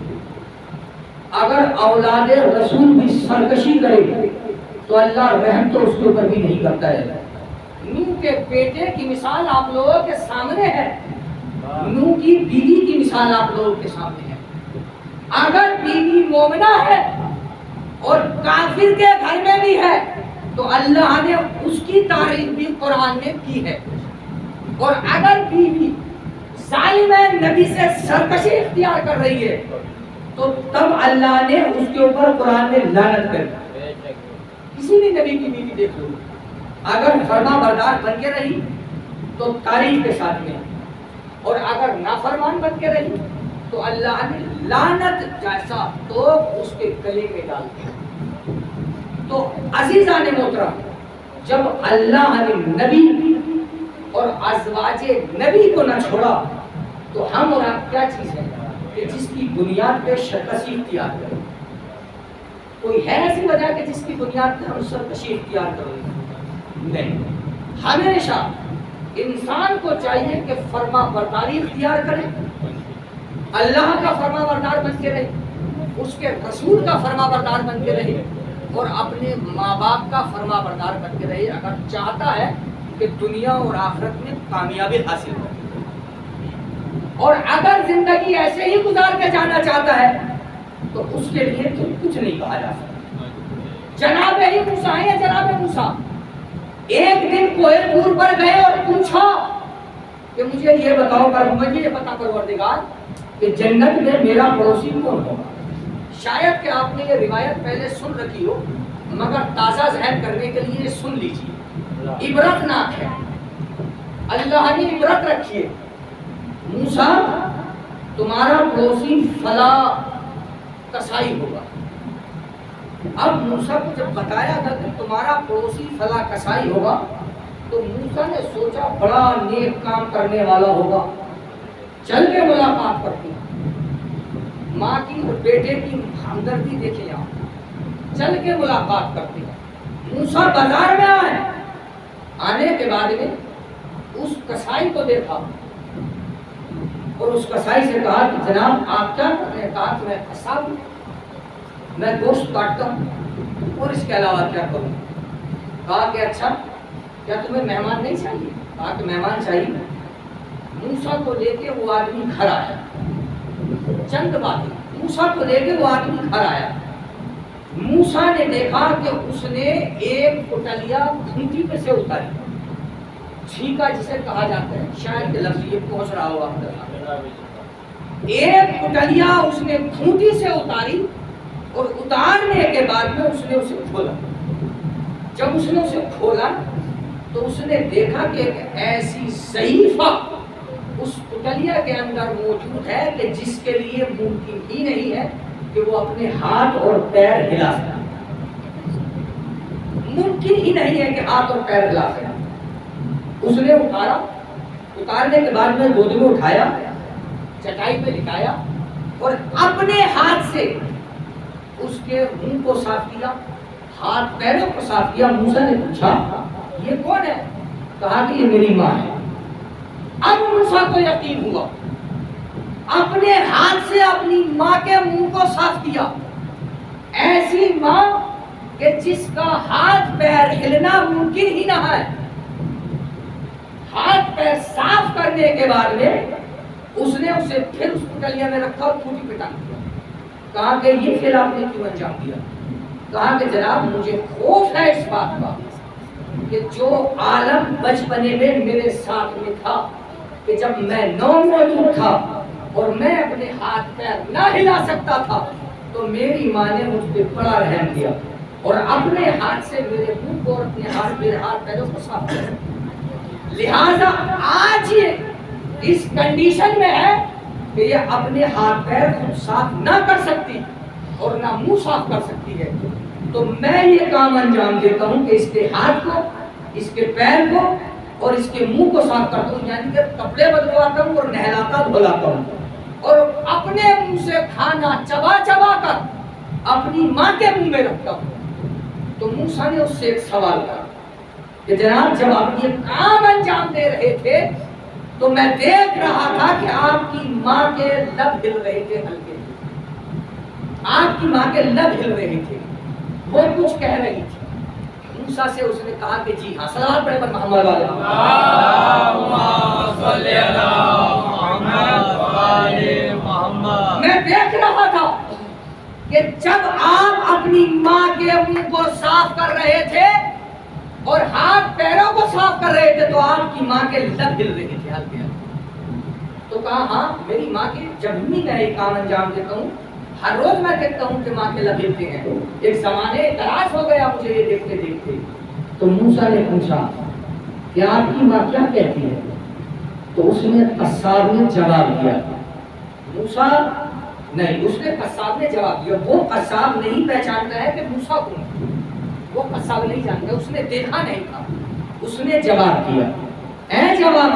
اگر اولاد رسول بھی سرکشی کرے تو اللہ رحم تو اس کے اوپر بھی نہیں کرتا ہے۔ نوح کے بیٹے کی مثال آپ لوگوں کے سامنے ہے، نوح کی بیوی کی مثال آپ لوگوں کے سامنے ہے۔ اگر بیوی مومنہ ہے اور کافر کے گھر میں بھی ہے تو اللہ نے اس کی تعریف بھی قرآن میں کی ہے، اور اگر بیوی ظالم نبی سے سرکشی اختیار کر رہی ہے تو تب اللہ نے اس کے اوپر قرآن میں لعنت کر دی۔ کسی بھی نبی کی بیوی دیکھ لو، اگر فرما بردار بن کے رہی تو تعریف کے ساتھ میں، اور اگر نافرمان بن کے رہی تو اللہ نے لعنت جیسا تو اس کے گلے میں ڈال دیا۔ تو عزیزان محترم، جب اللہ نے نبی اور ازواج نبی کو نہ چھوڑا تو ہم اور آپ کیا چیز ہے کہ جس کی بنیاد پہ سرکشی اختیار کریں؟ کوئی ہے ایسی وجہ کہ جس کی بنیاد پہ ہم سرکشی اختیار کریں؟ نہیں۔ ہمیشہ انسان کو چاہیے کہ فرما برداری اختیار کرے، اللہ کا فرما بردار بن کے رہے، اس کے رسول کا فرما بردار بن کے رہے، اور اپنے ماں باپ کا فرما بردار بن کے رہے اگر چاہتا ہے کہ دنیا اور آخرت میں کامیابی حاصل ہو۔ اور اگر زندگی ایسے ہی گزار کے جانا چاہتا ہے تو اس کے لیے تو کچھ نہیں کہا جا سکتا۔ جناب ہی موسیٰ ہے، جناب موسیٰ ایک دن کوہ طور پر گئے اور پوچھا کہ مجھے یہ بتاؤ، مجھے یہ بتا پروردگار کہ جنت میں میرا پڑوسی کون ہوگا؟ شاید کہ آپ نے یہ روایت پہلے سن رکھی ہو، مگر تازہ ذہن کرنے کے لیے سن لیجیے، عبرت ناک ہے، اللہ نے عبرت رکھی ہے۔ موسیٰ تمہارا پڑوسی فلاں کسائی ہوگا۔ اب موسیٰ کو جب بتایا گیا کہ تمہارا پڑوسی فلاں کسائی ہوگا تو موسیٰ نے سوچا بڑا نیک کام کرنے والا ہوگا، چل کے ملاقات کرتی ہیں۔ ماں کی اور بیٹے کی ہمدردی دیکھیں یہاں، چل کے ملاقات کرتی ہیں۔ موسیٰ بازار میں آئے، آنے کے بعد میں اس کسائی کو دیکھا اور اس کسائی سے کہا کہ جناب آپ کیا کر رہے ہیں؟ کہا کہ میں قصاب ہوں، میں گوشت کاٹتا ہوں اور اس کے علاوہ کیا کروں؟ کہا کہ اچھا کیا تمہیں مہمان نہیں چاہیے؟ کہا کہ مہمان چاہیے۔ موسیٰ کو لے کے وہ آدمی گھر آیا، چند باتیں، موسیٰ کو لے کے وہ آدمی گھر آیا۔ موسیٰ نے دیکھا کہ اس نے ایک کٹلیا گھنٹی پہ سے اتاری، چھینکا جسے کہا جاتا ہے، شاید کہ لفظ یہ پہنچ رہا ہوگا، ایک کٹلیا اس نے گھنٹی سے اتاری، اور اتارنے کے بعد میں اس نے اسے کھولا۔ جب اس نے اسے کھولا تو اس نے دیکھا کہ ایک ایسی صحیفہ اس پٹلیا کے اندر موجود ہے کہ جس کے لیے ممکن ہی نہیں ہے کہ وہ اپنے ہاتھ اور پیر ہلا سکے. ممکن ہی نہیں ہے کہ ہاتھ اور پیر ہلا سکے. اس نے اٹھایا, اتارنے کے بعد میں گود میں اٹھایا, چٹائی پہ لٹایا اور اپنے ہاتھ سے اس کے منہ کو صاف کیا, ہاتھ پیروں کو صاف کیا. موسیٰ نے پوچھا یہ کون ہے؟ کہا کہ یہ میری ماں ہے. اب موسیٰ کو یقین ہوا, اپنے ہاتھ سے اپنی ماں کے منہ کو صاف کیا. ایسی ماں کہ جس کا ہاتھ پیر ہلنا ممکن ہی نہ ہے. ہاتھ پیر صاف کرنے کے بعد میں اس نے اسے پھر اس پٹلیا میں رکھا اور کھوٹی پٹا دیا. کہا کہ یہ پھر آپ نے کیوں انجام دیا؟ کہا کہ جناب مجھے خوف ہے اس بات کا کہ جو عالم بچپنے میں میرے ساتھ میں تھا کہ جب میں نومولود تھا اور میں اپنے ہاتھ پیر نہ ہلا سکتا تھا تو میری ماں نے مجھ پہ بڑا رحم کیا اور اپنے ہاتھ سے میرے منہ کو اور میرے ہاتھ پیروں کو صاف کیا. لہذا آج یہ اس کنڈیشن میں ہے کہ یہ اپنے ہاتھ پیر خود صاف نہ کر سکتی اور نہ منہ صاف کر سکتی ہے. تو میں یہ کام انجام دیتا ہوں کہ اس کے ہاتھ کو, اس کے پیر کو اور اس کے منہ کو صاف کرتا ہوں, یعنی کہ کپڑے بدلواتا ہوں اور نہلاتا دھلاتا ہوں اور اپنے منہ سے کھانا چبا چبا کر اپنی ماں کے منہ میں رکھتا ہوں. تو موسیٰ نے اس سے ایک سوال کیا کہ جناب جب آپ یہ کام انجام دے رہے تھے تو میں دیکھ رہا تھا کہ آپ کی ماں کے لب ہل رہے تھے, ہلکے, آپ کی ماں کے لب ہل رہے تھے, وہ کچھ کہہ رہی تھی. موسیٰ سے اس نے کہا کہ جی ہاں. صلوات پڑھیں پر محمد والے میں دیکھ رہا تھا کہ جب آپ اپنی ماں کے منہ کو صاف کر رہے تھے اور ہاتھ پیروں کو صاف کر رہے تھے تو آپ کی ماں کے لب ہل رہے تھے, ہلکے ہلکے. تو کہا ہاں میری ماں کے جب بھی میں یہ کام انجام دیتا ہوں ہر روز میں دیکھتا ہوں کہ ماں کے لب ہلتے ہیں. ایک زمانے دراز ہو گیا مجھے یہ دیکھتے دیکھتے. تو موسیٰ نے پوچھا کہ آپ کی ماں کیا کہتی ہے؟ تو اس نے قصاب نے جواب دیا. موسیٰ نہیں, اس نے قصاب نے جواب دیا. وہ قصاب نہیں پہچانتا ہے کہ موسیٰ کون ہے, وہ قصاب نہیں جانتا, اس نے دیکھا نہیں تھا. اس نے جواب دیا اے جواب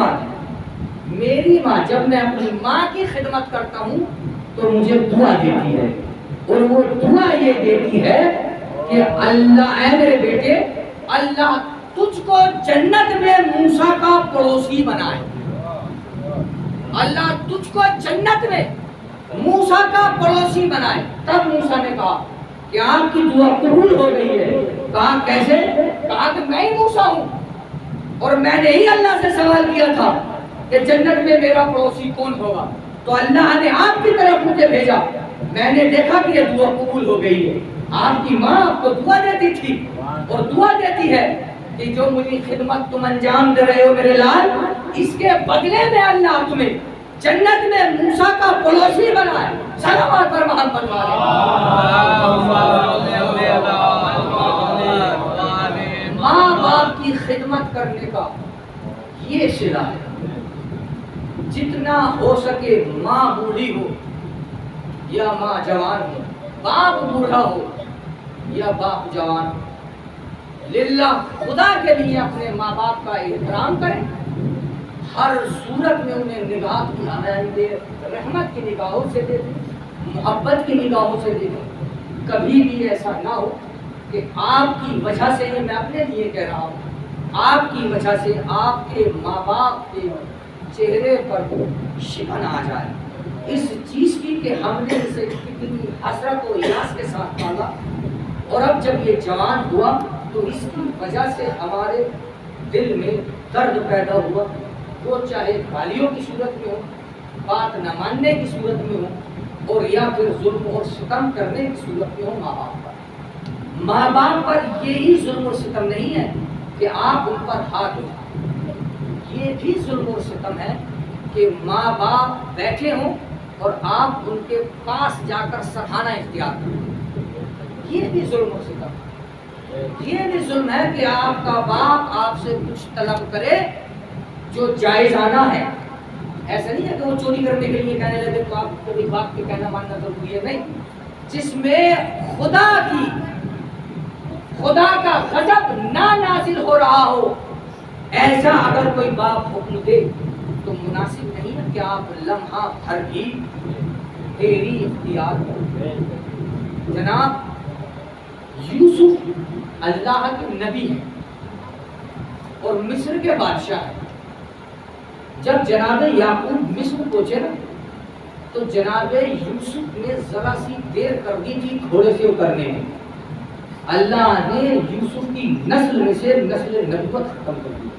میری ماں جب میں اپنی ماں کی خدمت کرتا ہوں تو مجھے دعا دیتی ہے اور وہ دعا یہ دیتی ہے کہ اللہ اے میرے بیٹے اللہ تجھ کو جنت میں موسیٰ کا پڑوسی بنائے. اللہ تجھ کو جنت میں موسیٰ کا پڑوسی بنائے. تب موسیٰ نے کہا کہ آپ کی دعا قبول ہو گئی ہے. کہا کیسے؟ کہا کہ میں ہی موسیٰ ہوں اور میں نے ہی اللہ سے سوال کیا تھا کہ جنت میں میرا پڑوسی کون ہوگا, تو اللہ نے آپ کی طرف مجھے بھیجا. میں نے دیکھا کہ یہ دعا قبول ہو گئی ہے. آپ کی ماں آپ کو دعا دیتی تھی اور دعا دیتی ہے کہ جو مجھے خدمت تم انجام دے رہے ہو میرے لال, اس کے بدلے میں اللہ تمہیں جنت میں موسیٰ کا پڑوسی بنائے. صلوات پر محمد والے. ماں باپ کی خدمت کرنے کا یہ صلہ ہے. جتنا ہو سکے ماں بوڑھی ہو یا ماں جوان ہو, باپ بوڑھا ہو یا باپ جوان ہو, للہ خدا کے لیے اپنے ماں باپ کا احترام کریں. ہر صورت میں انہیں نگاہ کی عنایت دے, رحمت کی نگاہوں سے دے, محبت کی نگاہوں سے دے. کبھی بھی ایسا نہ ہو کہ آپ کی وجہ سے, یہ میں اپنے لیے کہہ رہا ہوں, آپ کی وجہ سے آپ کے ماں باپ کے چہرے پر شکن آ جائے اس چیز کی کہ ہم نے اسے کتنی حسرت و یاس کے ساتھ پالا اور اب جب یہ جوان ہوا تو اس کی وجہ سے ہمارے دل میں درد پیدا ہوا. وہ چاہے گالیوں کی صورت میں ہو, بات نہ ماننے کی صورت میں ہو اور یا پھر ظلم اور ستم کرنے کی صورت میں ہو ماں باپ پر. ماں باپ پر یہی ظلم اور ستم نہیں ہے کہ آپ ان پر ہاتھ اٹھائیں, یہ بھی ظلم اور ستم ہے کہ ماں باپ بیٹھے ہوں اور آپ ان کے پاس جا کر سرہانا اختیار کریں. یہ بھی ظلم اور ستم ہے. یہ بھی ظلم ہے کہ آپ کا باپ آپ سے کچھ طلب کرے جو جائزانہ ہے, ایسا نہیں ہے کہ وہ چوری کرنے کے لیے کہنے لگے تو آپ کبھی باپ کے کہنا ماننا ضروری ہے، نہیں، جس میں خدا کا غضب نہ نازل ہو رہا ہو، ایسا اگر کوئی باپ حکم دے تو مناسب نہیں ہے کہ آپ لمحہ بھر بھی تیری اختیار کرو۔ جناب یوسف اللہ کے نبی ہیں اور مصر کے بادشاہ ہیں۔ جب جناب یعقوب مصر پہنچے نا تو جناب یوسف نے ذرا سی دیر کر دی تھی گھوڑے سے اترنے میں، اللہ نے یوسف کی نسل میں سے نسل نبوت ختم کر دی۔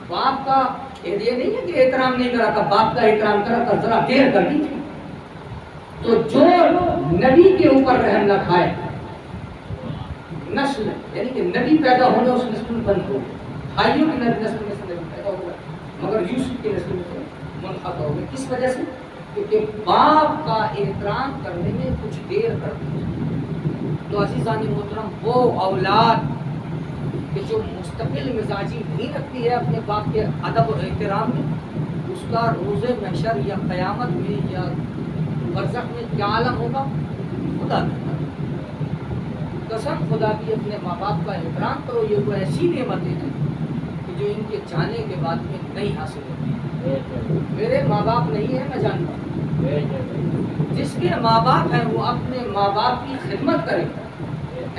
باپ کا یہ نہیں ہے کہ احترام نہیں کرا تھا، باپ کا احترام کرا تھا، ذرا دیر کر دی تھی۔ تو جو نبی کے اوپر رحم نہ کھائے، نسل یعنی کہ نبی پیدا ہونے اس نسل میں بند ہو گئے، بھائیوں کی نسل میں سے نبی پیدا ہو گیا مگر یوسف کی نسل میں سے منقطع ہو گئے۔ کس وجہ سے؟ کیونکہ باپ کا احترام کرنے میں کچھ دیر کر دی۔ تو عزیزان محترم، وہ اولاد کہ جو مستقل مزاجی نہیں رکھتی ہے اپنے باپ کے ادب و احترام میں، اس کا روز محشر یا قیامت میں یا برزخ میں کیا عالم ہوگا خدا جانتا ہے۔ قسم خدا کی اپنے ماں باپ کا احترام کرو، یہ وہ ایسی نعمتیں ہیں کہ جو ان کے جانے کے بعد میں نہیں حاصل ہوتی۔ میرے ماں باپ نہیں ہیں، میں جانتا ہوں، جس کے ماں باپ ہیں وہ اپنے ماں باپ کی خدمت کرے،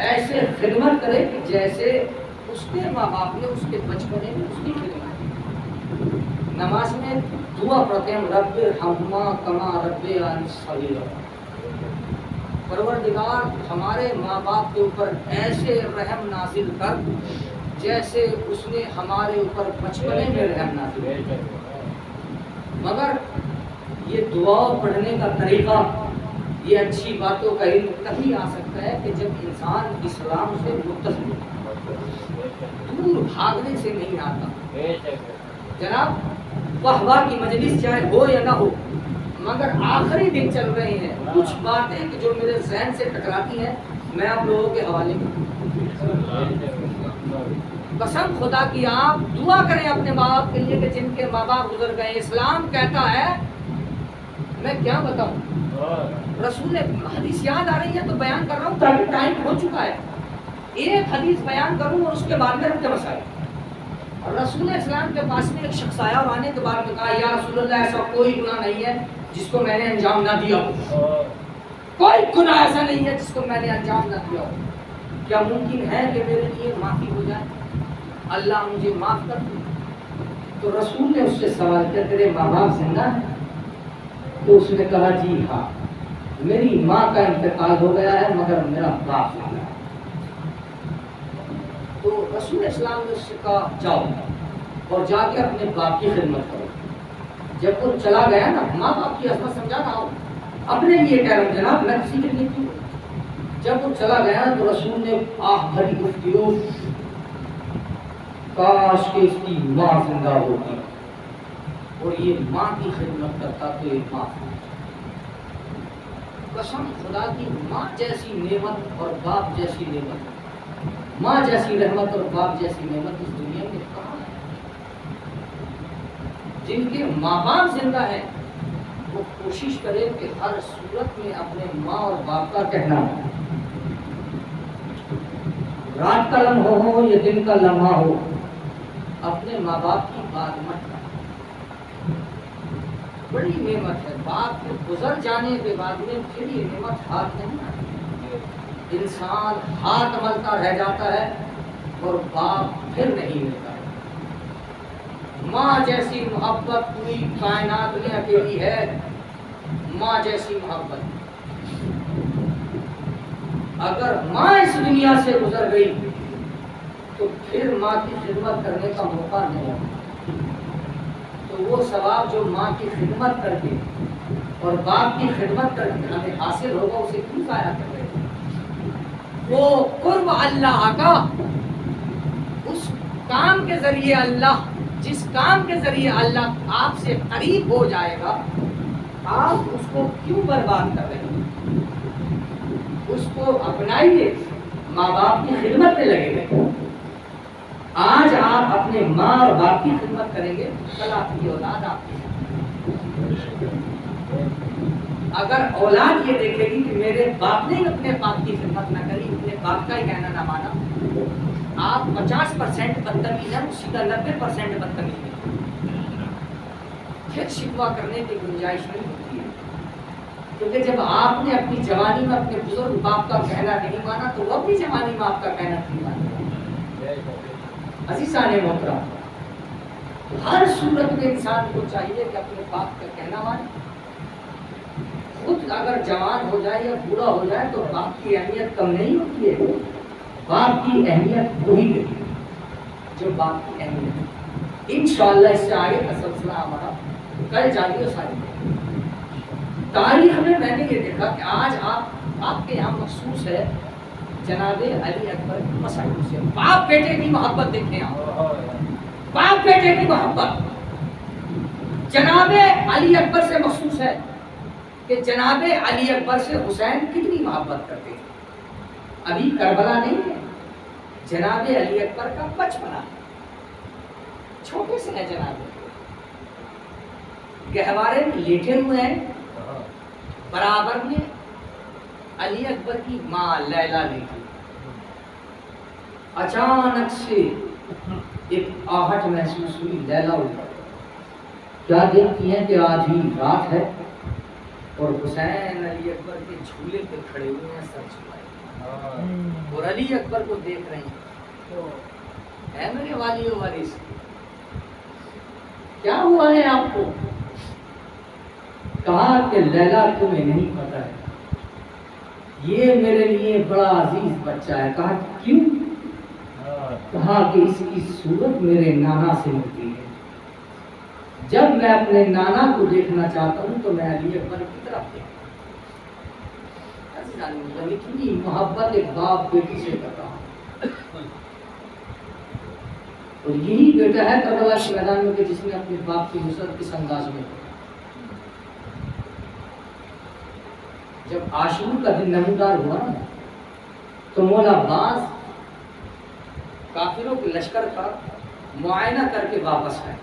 ایسے خدمت کرے کہ جیسے اس کے ماں باپ نے اس کے بچپنے میں اس کی خدمت کی۔ نماز میں دعا پڑھتے ہیں رب ارحمہما کما ربیانی صغیرا، پروردگار ہمارے ماں باپ کے اوپر ایسے رحم نازل کر جیسے اس نے ہمارے اوپر بچپنے میں رحم نازل کر۔ مگر یہ دعا پڑھنے کا طریقہ، یہ اچھی باتوں کا علم تبھی آ سکتا ہے کہ جب انسان اسلام سے متصل ہو، دور بھاگنے سے نہیں آتا۔ جناب واہ واہ کی مجلس چاہے ہو یا نہ ہو، مگر آخری دن چل رہے ہیں، کچھ باتیں کہ جو میرے ذہن سے ٹکراتی ہیں میں آپ لوگوں کے حوالے قسم خدا کی آپ دعا کریں اپنے ماں باپ کے لیے کہ جن کے ماں باپ گزر گئے۔ اسلام کہتا ہے، میں کیا بتاؤں، رسول حدیث یاد آ رہی ہے تو بیان کر رہا ہوں تاکہ ٹائم ہو چکا ہے، ایک حدیث بیان کروں اور اس کے بعد میں رکھتے مسائل۔ اور رسول اسلام کے پاس میں ایک شخص آیا اور آنے کے بعد میں کہا یا رسول اللہ ایسا کوئی گناہ نہیں ہے جس کو میں نے انجام نہ دیا ہو، کوئی گناہ ایسا نہیں ہے جس کو میں نے انجام نہ دیا ہو، کیا ممکن ہے کہ میرے لیے معافی ہو جائے، اللہ مجھے معاف کر دے؟ تو رسول نے اس سے سوال کیا تیرے ماں باپ زندہ ہیں؟ تو اس نے کہا جی ہاں، میری ماں کا انتقال ہو گیا ہے مگر میرا باپ زندہ ہے۔ تو رسول اسلام نے اس سے کہا جاؤ اور جا کے اپنے باپ کی خدمت کرو۔ جب وہ چلا گیا نا، ماں باپ کی عظمت سمجھا نہ ہو، اپنے لیے کہہ رہا ہوں جناب، میں کسی کے لیے کیوں؟ جب وہ چلا گیا تو رسول نے آہ بھری گفتگو، کاش کہ اس کی ماں زندہ ہوتی اور یہ ماں کی خدمت کرتا تو یہ ماں۔ قسم خدا کی، ماں جیسی نعمت اور باپ جیسی نعمت، ماں جیسی رحمت اور باپ جیسی نعمت اس دنیا میں کہاں ہے؟ جن کے ماں باپ زندہ ہیں وہ کوشش کرے کہ ہر صورت میں اپنے ماں اور باپ کا کہنا ہو، رات کا لمحہ ہو یا دن کا لمحہ ہو، اپنے ماں باپ کی بات مت کرو۔ بڑی نعمت ہے، باپ کے گزر جانے کے بعد میں پھر یہ نعمت ہاتھ نہیں آتی، انسان ہاتھ ملتا رہ جاتا ہے اور باپ پھر نہیں ملتا۔ ماں جیسی محبت پوری کائنات میں اکیلی ہے، ماں جیسی محبت۔ اگر ماں اس دنیا سے گزر گئی تو پھر ماں کی خدمت کرنے کا موقع نہیں ہوگا، تو وہ ثواب جو ماں کی خدمت کر کے اور باپ کی خدمت کر کے ہمیں حاصل ہوگا اسے کیوں ضائع کر رہے ہیں؟ وہ قرب اللہ کا، اس کام کے ذریعے اللہ، جس کام کے ذریعے اللہ آپ سے قریب ہو جائے گا، آپ اس کو کیوں برباد کر رہے ہیں؟ اس کو اپنائیے، ماں باپ کی خدمت میں لگے گئے۔ آج آپ اپنے ماں اور باپ کی خدمت کریں گے، کل آپ کی اولاد آپ کی اگر اولاد یہ دیکھے گی کہ میرے باپ نے اپنے باپ کی خدمت نہ کری، اپنے باپ کا ہی کہنا نہ مانا، آپ 50% بدتمیز ہیں، اسی کا 90% بدتمیز ہے، پھر شکوہ کرنے کی گنجائش نہیں ہوتی ہے۔ کیونکہ جب آپ نے اپنی جوانی میں اپنے بزرگ باپ کا کہنا نہیں مانا تو وہ اپنی جوانی میں آپ کا کہنا نہیں مانا۔ عزیزان محترم، ہر صورت میں انسان کو چاہیے کہ اپنے باپ کا کہنا مانے۔ خود اگر جوان ہو جائے یا بوڑھا ہو جائے تو باپ کی اہمیت کم نہیں ہوتی ہے، باپ کی اہمیت وہی ہے جو باپ کی اہمیت ہے۔ انشاءاللہ اس سے آگے کا سلسلہ ہمارا کل جاری و ساری۔ تاریخ میں میں نے یہ دیکھا کہ آج آپ کے یہاں مخصوص ہے جناب علی اکبر کی مسائل سے، باپ بیٹے کی محبت دیکھیں آپ، باپ بیٹے کی محبت جناب علی اکبر سے مخصوص ہے کہ جناب علی اکبر سے حسین کتنی محبت کرتے ہیں۔ ابھی کربلا نہیں ہے، جناب علی اکبر کا بچپنا ہے، چھوٹے سے ہے جناب، گہوارے میں لیٹے ہوئے ہیں، برابر میں علی اکبر کی ماں لیلا لیٹی، اچانک سے ایک آہٹ محسوس ہوئی، لیلا اٹھی، کیا دیکھتی ہیں کہ آج ہی رات ہے اور حسین علی اکبر کے جھولے پہ کھڑے ہوئے ہیں، سر جھکائے، اور علی اکبر کو دیکھ رہے ہیں، اے میرے والی و وارث کیا ہوا ہے آپ کو؟ کہا کہ لیلا تمہیں نہیں پتا ہے، یہ میرے لیے بڑا عزیز بچہ ہے۔ کہا کیوں؟ کہا کہ اس کی صورت میرے نانا سے ملتی ہے، جب میں اپنے نانا کو دیکھنا چاہتا ہوں تو میں علی اکبر کی طرف دیکھتا ہوں۔ اتنی محبت ایک باپ بیٹی سے کرتا ہوں، اور یہی بیٹا ہے کربلا کے میدان میں کہ جس نے اپنے باپ کی نصرت کس انداز میں کی۔ جب عاشور کا دن نمودار ہوا نا تو مولا عباس کافروں کے لشکر کا معائنہ کر کے واپس آئے،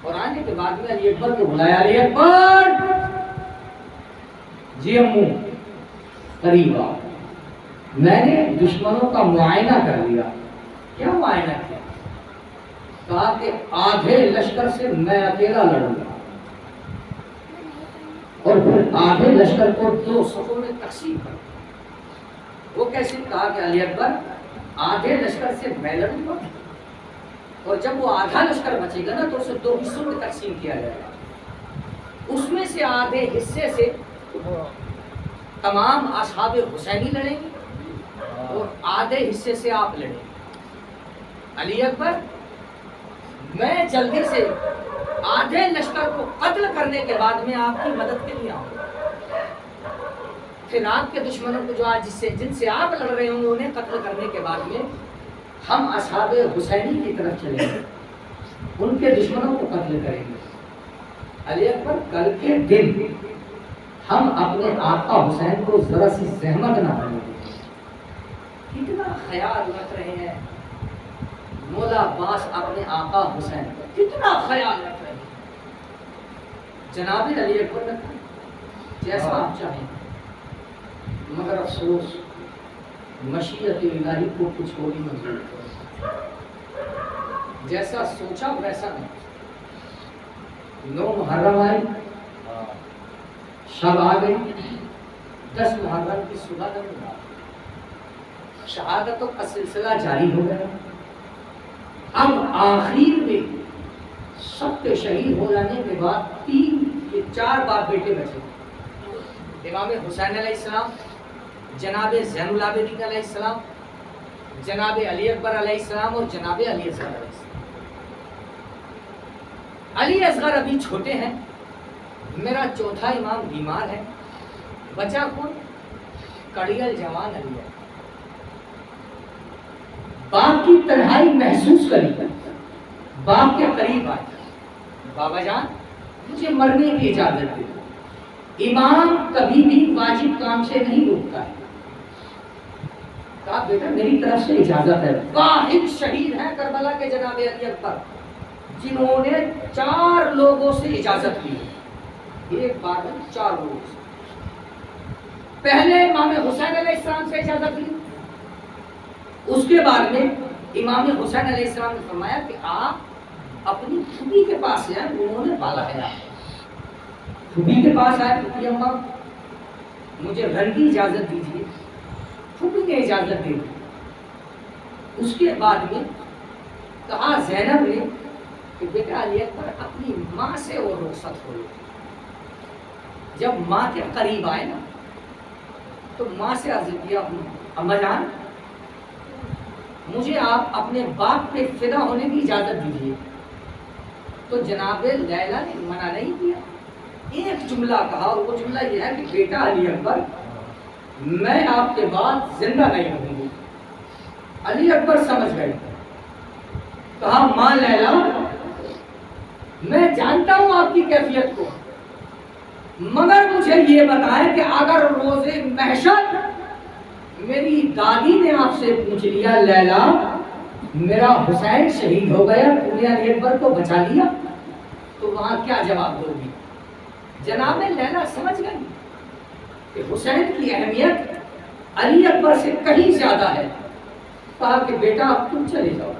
اور آنے کے بعد میں علی اکبر کو بلایا، علی اکبر جی امو قریب آؤ، میں نے دشمنوں کا معائنہ کر لیا۔ کیا معائنہ کیا؟ کہا کہ آدھے لشکر سے میں اکیلا لڑوں گا، اور پھر آدھے لشکر کو دو صفوں میں تقسیم کر۔ وہ کیسے؟ کہا کہ علی اکبر آدھے لشکر سے میں لڑوں گا، اور جب وہ آدھا لشکر بچے گا نا تو اسے دو حصوں میں تقسیم کیا جائے گا، اس میں سے آدھے حصے سے تمام اصحاب حسینی لڑیں گے اور آدھے حصے سے آپ لڑیں گے۔ علی اکبر میں جلدی سے آدھے لشکر کو قتل کرنے کے بعد میں آپ کی مدد کے لیے آؤں گا، پھر آپ کے دشمنوں کو جو آج جن سے آپ لڑ رہے ہوں انہیں قتل کرنے کے بعد میں ہم اصحاب حسینی کی طرف چلیں گے، ان کے دشمنوں کو قتل کریں گے۔ علی اکبر کل کے دن ہم اپنے آقا حسین کو ذرا سی زحمت نہ بنے گے۔ کتنا خیال رکھ رہے ہیں مولا عباس اپنے آقا حسین کا، کتنا خیال رکھ رہے ہیں۔ جناب علی اکبر نے کہا جیسا آپ چاہیں، مگر افسوس مشیت الہی کو کچھ اور ہی منظور کرو، جیسا سوچا ویسا نہیں۔ 9 محرم آئی، شب آ گئی، 10 محرم کی صبح شہادتوں کا سلسلہ جاری ہو گیا۔ اب آخر میں سب کے شہید ہو جانے کے بعد 4 باپ بیٹے بچے، امام حسین علیہ السلام، جناب زین العابدین علیہ السلام، جناب علی اکبر علیہ السلام اور جناب علی اصغر علیہ السلام۔ علی اصغر ابھی چھوٹے ہیں، میرا چوتھا امام بیمار ہے، بچہ کون؟ کڑیل جوان علی ہے۔ باپ کی تنہائی محسوس کری، باپ کے قریب آئے، بابا جان مجھے مرنے کی اجازت دے۔ امام کبھی بھی واجب کام سے نہیں روکتا ہے۔ کہا بیٹا میری طرف سے اجازت ہے۔ واحد شہید ہیں کربلا کے جناب علی اکبر، جنہوں نے 4 لوگوں سے اجازت لی، ایک بار میں 4 لوگوں سے. پہلے امام حسین علیہ السلام سے اجازت لی. اس کے بعد میں امام حسین علیہ السلام نے فرمایا کہ آپ اپنی پھوپھی کے پاس جائیں، انہوں نے پالا ہے. پھوپھی کے پاس آئے، پھوپھی اماں مجھے رن کی اجازت دیجیے. پھوپھی نے اجازت دے دی. اس کے بعد میں کہا زینب نے کہ بیٹا علی اکبر اپنی ماں سے اور رخصت ہو لو. جب ماں کے قریب آئے نا تو ماں سے عرض کیا اماں جان مجھے آپ اپنے باپ پہ فدا ہونے کی اجازت دیجیے. تو جناب لیلا نے منع نہیں کیا. ایک جملہ کہا اور وہ جملہ یہ ہے کہ بیٹا علی اکبر میں آپ کے بعد زندہ نہیں رہوں گی. علی اکبر سمجھ گئے. کہا ماں لیلا میں جانتا ہوں آپ کی کیفیت کو، مگر مجھے یہ بتائیں کہ اگر روز محشر میری دادی نے آپ سے پوچھ لیا لیلا میرا حسین شہید ہو گیا، تم نے علی اکبر کو بچا لیا، تو وہاں کیا جواب دو گی؟ جناب لیلا سمجھ گئی کہ حسین کی اہمیت علی اکبر سے کہیں زیادہ ہے. کہا کہ بیٹا اب تم چلے جاؤ.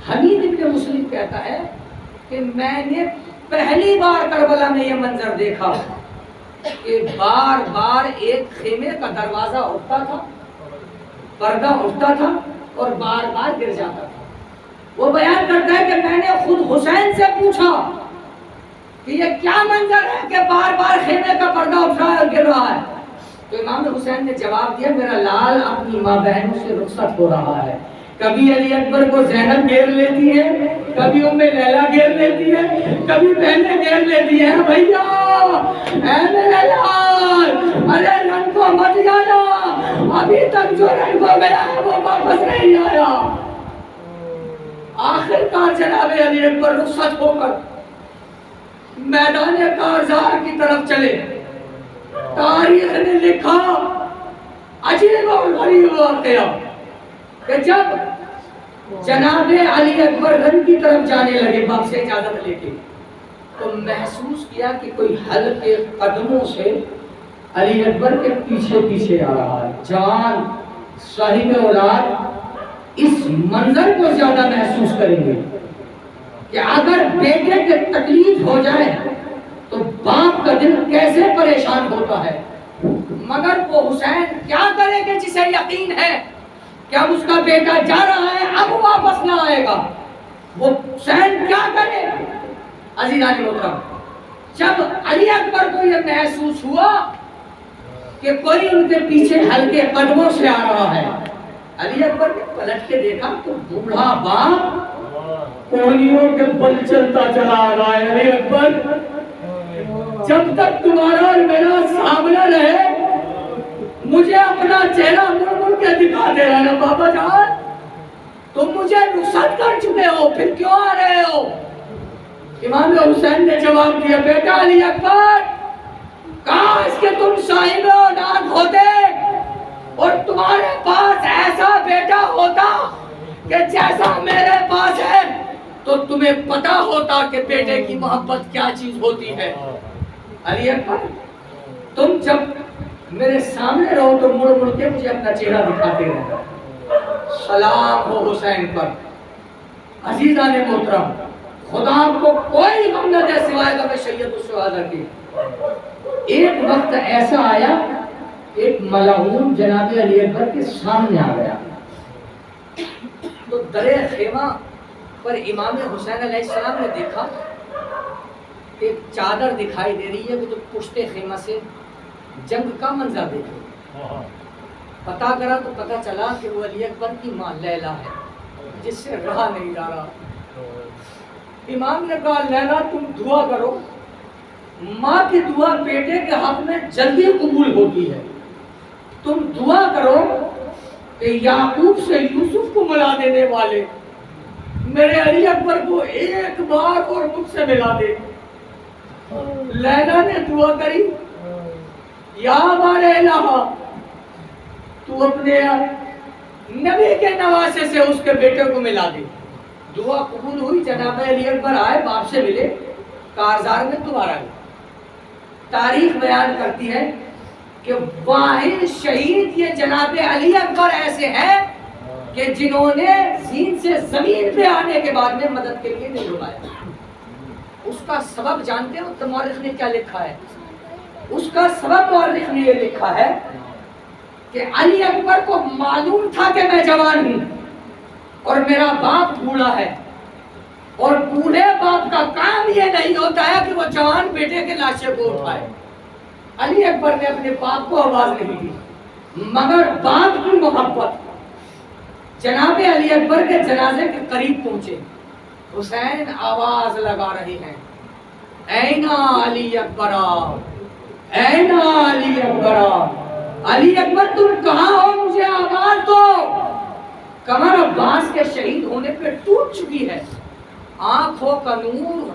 حمید ابن مسلم کہتا ہے کہ میں نے پہلی بار کربلا میں یہ منظر دیکھا کہ بار بار ایک خیمے کا دروازہ اٹھتا تھا، پردہ اٹھتا تھا اور بار بار گر جاتا تھا. وہ بیان کرتا ہے کہ میں نے خود حسین سے پوچھا کہ یہ کیا منظر ہے کہ بار بار خیمے کا پردہ اٹھ رہا ہے اور گر رہا ہے. تو امام حسین نے جواب دیا میرا لال اپنی ماں بہنوں سے رخصت ہو رہا ہے. کبھی علی اکبر کو زینب گھیر لیتی ہے، کبھی ام لیلا گھیر لیتی ہے، کبھی بہنیں گھیر لیتی ہیں. بھیا اے میرے لال ارے رن کو مت جانا، ابھی تک جو رن کو گیا ہے وہ واپس نہیں آیا. آخر کار جناب علی اکبر رخصت ہو کر میدان کارزار کی طرف چلے. تاریخ نے لکھا عجیب اور غریب واقعہ کہ جب جناب علی اکبر رن کی طرف جانے لگے باپ سے اجازت لے کے تو محسوس کیا کہ کوئی ہلکے قدموں سے علی اکبر کے پیچھے پیچھے آ رہا ہے. جوان صاحب اولاد اس منظر کو زیادہ محسوس کریں گے کہ اگر بیٹے کے تکلیف ہو جائے تو باپ کا دل کیسے پریشان ہوتا ہے. مگر وہ حسین کیا کرے گا جسے یقین ہے کہ اب اس کا بیٹا جا رہا ہے اب واپس نہ آئے گا. وہ حسین کیا کرے؟ عزیزان محترم جب علی اکبر کو یہ محسوس ہوا کہ کوئی ان کے پیچھے ہلکے قدموں سے آ رہا ہے، علی اکبر نے پلٹ کے دیکھا تو بوڑھا باپ کوہنیوں کے بل چلتا چلا آ رہا ہے. علی اکبر جب تک تمہارا اور میرا سامنا رہے مجھے اپنا چہرہ مڑ مڑ کے دکھاتے رہنا. بابا جان تم مجھے رخصت کر چکے ہو پھر کیوں آ رہے ہو؟ امام حسین نے جواب دیا بیٹا علی اکبر کاش کہ تم صاحب اولاد ہوتے اور تمہارے پاس ایسا بیٹا ہوتا کہ جیسا میرے پاس ہے تو تمہیں پتا ہوتا کہ بیٹے کی محبت کیا چیز ہوتی ہے. علی اکبر تم جب میرے سامنے رہو تو مڑ مڑ کے مجھے اپنا چہرہ دکھاتے رہنا. سلام ہو حسین پر. عزیزان محترم خدا آپ کو کوئی غم نہ دے سوائے غم شیعت الشہداء کی. ایک وقت ایسا آیا ایک ملعون جناب علی اکبر کے سامنے آ گیا تو درے خیمہ پر امام حسین علیہ السلام نے دیکھا ایک چادر دکھائی دے رہی ہے کہ جو پشت خیمہ سے جنگ کا منظر دیکھے. پتا کرا تو پتا چلا کہ وہ علی اکبر کی ماں لیلا ہے جس سے رہا نہیں جا رہا. امام نے کہا لیلا تم دعا کرو، ماں کی دعا بیٹے کے حق میں جلدی قبول ہوتی ہے. تم دعا کرو کہ یعقوب سے یوسف کو ملا دینے والے میرے علی اکبر کو ایک بار اور مجھ سے ملا دے. لیلا نے دعا کری یا بار الہ تو اپنے نبی کے نواسے سے اس کے بیٹے کو ملا دے. دعا قبول ہوئی. جناب علی اکبر آئے باپ سے ملے. کارزار میں دوبارہ گئے. تاریخ بیان کرتی ہے کہ واحد شہید یہ جناب علی اکبر ایسے ہیں کہ جنہوں نے زین سے زمین پہ آنے کے بعد میں مدد کے لیے نہیں بلایا. اس کا سبب جانتے ہو تو مورخ نے کیا لکھا ہے؟ اس کا سبب مورخ نے یہ لکھا ہے کہ علی اکبر کو معلوم تھا کہ میں جوان ہوں اور میرا باپ بوڑھا ہے، اور بوڑھے باپ کا کام یہ نہیں ہوتا ہے کہ وہ جوان بیٹے کے لاشے کو اٹھائے. علی اکبر نے اپنے باپ کو آواز نہیں دی، مگر باپ کی محبت جناب علی اکبر کے جنازے کے قریب پہنچے. حسین آواز لگا رہے ہیں، اینا علی اکبر، اینا علی اکبر، علی اکبر تم کہاں ہو، مجھے آواز دو. کمر عباس کے شہید ہونے پہ ٹوٹ چکی ہے، آنکھوں کا نور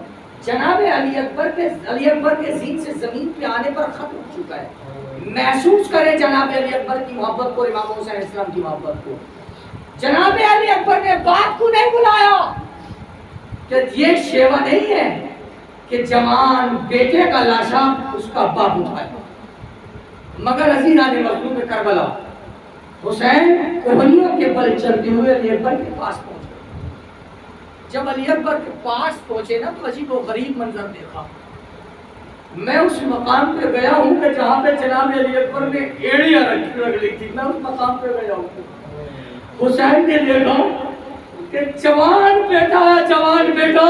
جناب علی اکبر کے زین سے زمین پہ آنے پر ختم ہو چکا ہے. محسوس کریں جناب علی اکبر کی محبت کو، امام حسین علیہ السلام کی محبت کو. جناب علی اکبر نے باپ کو نہیں بلایا کہ یہ شیوا نہیں ہے کہ جوان بیٹے کا لاشا اس کا باپ اٹھائے. مگر عزیزان مظلوم کربلا، حسین کوہنیوں کے بل چلتے ہوئے علی اکبر کے پاس پہنچے. جب علی اکبر کے پاس پہنچے نا تو عجیب و غریب منظر دیکھا. میں اس مقام پہ گیا ہوں کہ جہاں پہ جناب علی اکبر نے ایڑیاں رکھ لی تھی، میں اس مقام پہ گیا ہوں. حسین نے دیکھا کہ جوان بیٹا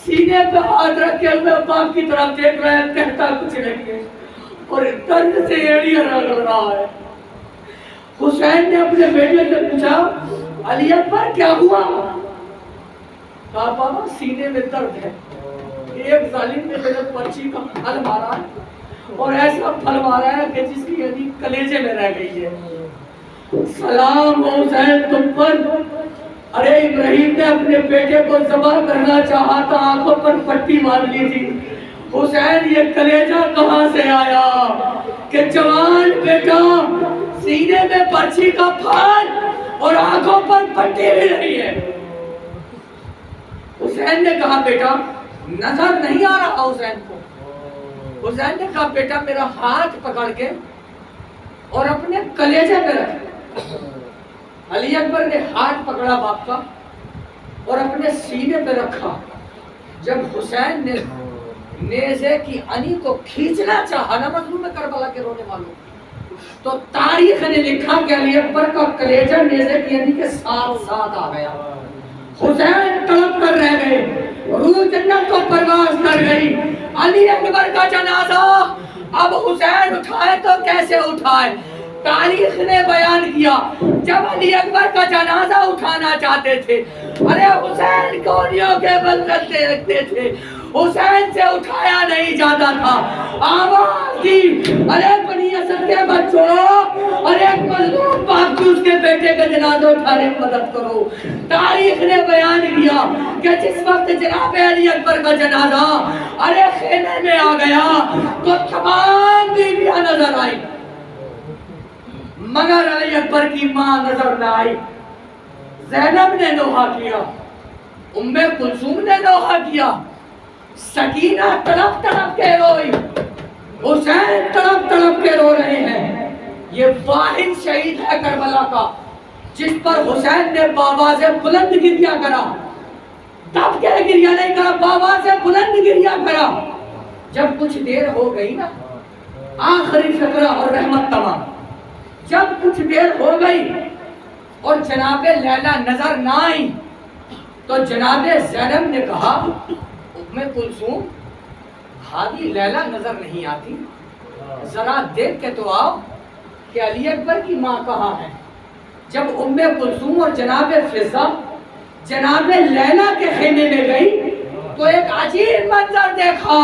سینے پہ ہاتھ رکھ کے میں باپ کی طرف دیکھ رہا ہے، کہتا کچھ نہیں ہے اور درد سے ایڑیاں رگڑ رہا ہے. حسین نے اپنے بیٹے سے پوچھا، علی اکبر کیا ہوا؟ کہا بابا سینے میں درد ہے، ایک ظالم نے میرے پرچی کا پھل مارا اور ایسا پھل مارا ہے کہ جس کی یعنی کلیجے میں رہ گئی ہے. سلام حسین تم پر. ارے ابراہیم نے اپنے بیٹے کو ذبح کرنا چاہا تھا، آنکھوں پر پٹی مار لی تھی. حسین یہ کلیجہ کہاں سے آیا کہ جوان بیٹا سینے میں پرچی کا پھل اور آنکھوں پر پٹی بھی نہیں ہے. حسین نے کہا بیٹا نظر نہیں آ رہا حسین کو. حسین نے کہا بیٹا میرا ہاتھ پکڑ کے اور اپنے کلیجے پہ رکھ. علی اکبر نے ہاتھ پکڑا باپ کا اور اپنے سینے پہ رکھا. جب حسین نے نیزے کی انی کو کھینچنا چاہا نا مظلوم کربلا کے رونے والوں، تو تاریخ نے لکھا کہ علی اکبر کا کلیجہ نیزے کی انی کے ساتھ ساتھ آ گیا. حسین تڑپ کر رہ گئے، روح جنت کو پرواز کر گئی. علی اکبر کا جنازہ اب حسین اٹھائے تو کیسے اٹھائے؟ تاریخ نے بیان کیا جب علی اکبر کا جنازہ اٹھانا چاہتے تھے، ارے حسین کوہنیوں کے بل چلتے رکھتے تھے، حسین سے اٹھایا نہیں جاتا تھا. آواز دی، ارے بنی اسد کے بچوں، ارے ایک مظلوم باپ کو اس کے بیٹے کا جنازہ اٹھانے میں مدد کرو. تاریخ نے بیان کیا کہ جس وقت جناب علی اکبر کا جنازہ ارے خیمے میں آ گیا تو تمام بیویاں نظر آئی مگر علی اکبر کی ماں نظر نہ آئی. زینب نے نوحہ کیا، ام کلثوم نے نوحہ کیا، سکینہ تڑپ تڑپ کے روئی، حسین تڑپ تڑپ کے رو رہے ہیں. یہ واحد شہید ہے کربلا کا جس پر حسین نے بابا سے بلند گریہ کرا. دب کے گریہ نہیں کرا، بابا سے بلند گریہ کرا. جب کچھ دیر ہو گئی نا، آخری فقرہ اور رحمت تمام، جب کچھ دیر ہو گئی اور جناب لیلا نظر نہ آئی تو جناب زینب نے کہا ام کلثوم بھابی لیلا نظر نہیں آتی، ذرا دیکھ کے تو آؤ کہ علی اکبر کی ماں کہاں ہے. جب ام کلثوم اور جناب فضہ جناب لیلا کے خیمے میں گئی تو ایک عجیب منظر دیکھا.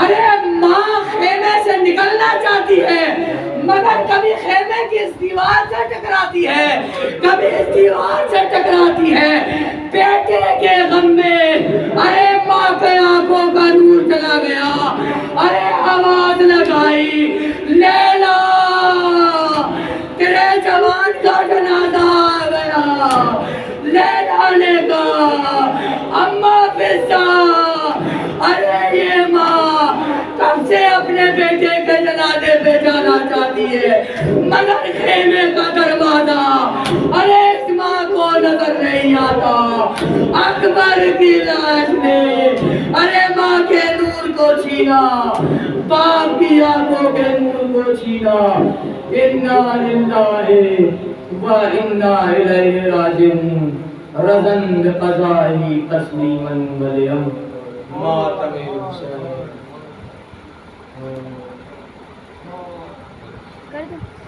ارے ماں خیمے سے نکلنا چاہتی ہے مگر کبھی خیمے کی اس دیوار سے ٹکراتی ہے، کبھی اس دیوار سے ٹکراتی ہے. بیٹے کے غم میں ارے ماں کے آنکھوں کا نور چلا گیا. ارے آواز لگائی، لیلا تیرے جوان کا جنازہ آ گیا. لیلا نے کہا اماں فضہ اپنے بیٹے کے جنازے پہ جانا چاہتی ہے مگر خیمے کا دروازہ ارے اس ماں کو نظر نہیں آتا. اکبر کی لاش نے ارے ماں کے نور کو چھینا, باپ کی آنکھوں کے نور کو چھینا. انا للہ و انا الیہ راجعون. رضن بقضائہ تسلیما ولیم. ماتم حسین. کر دو.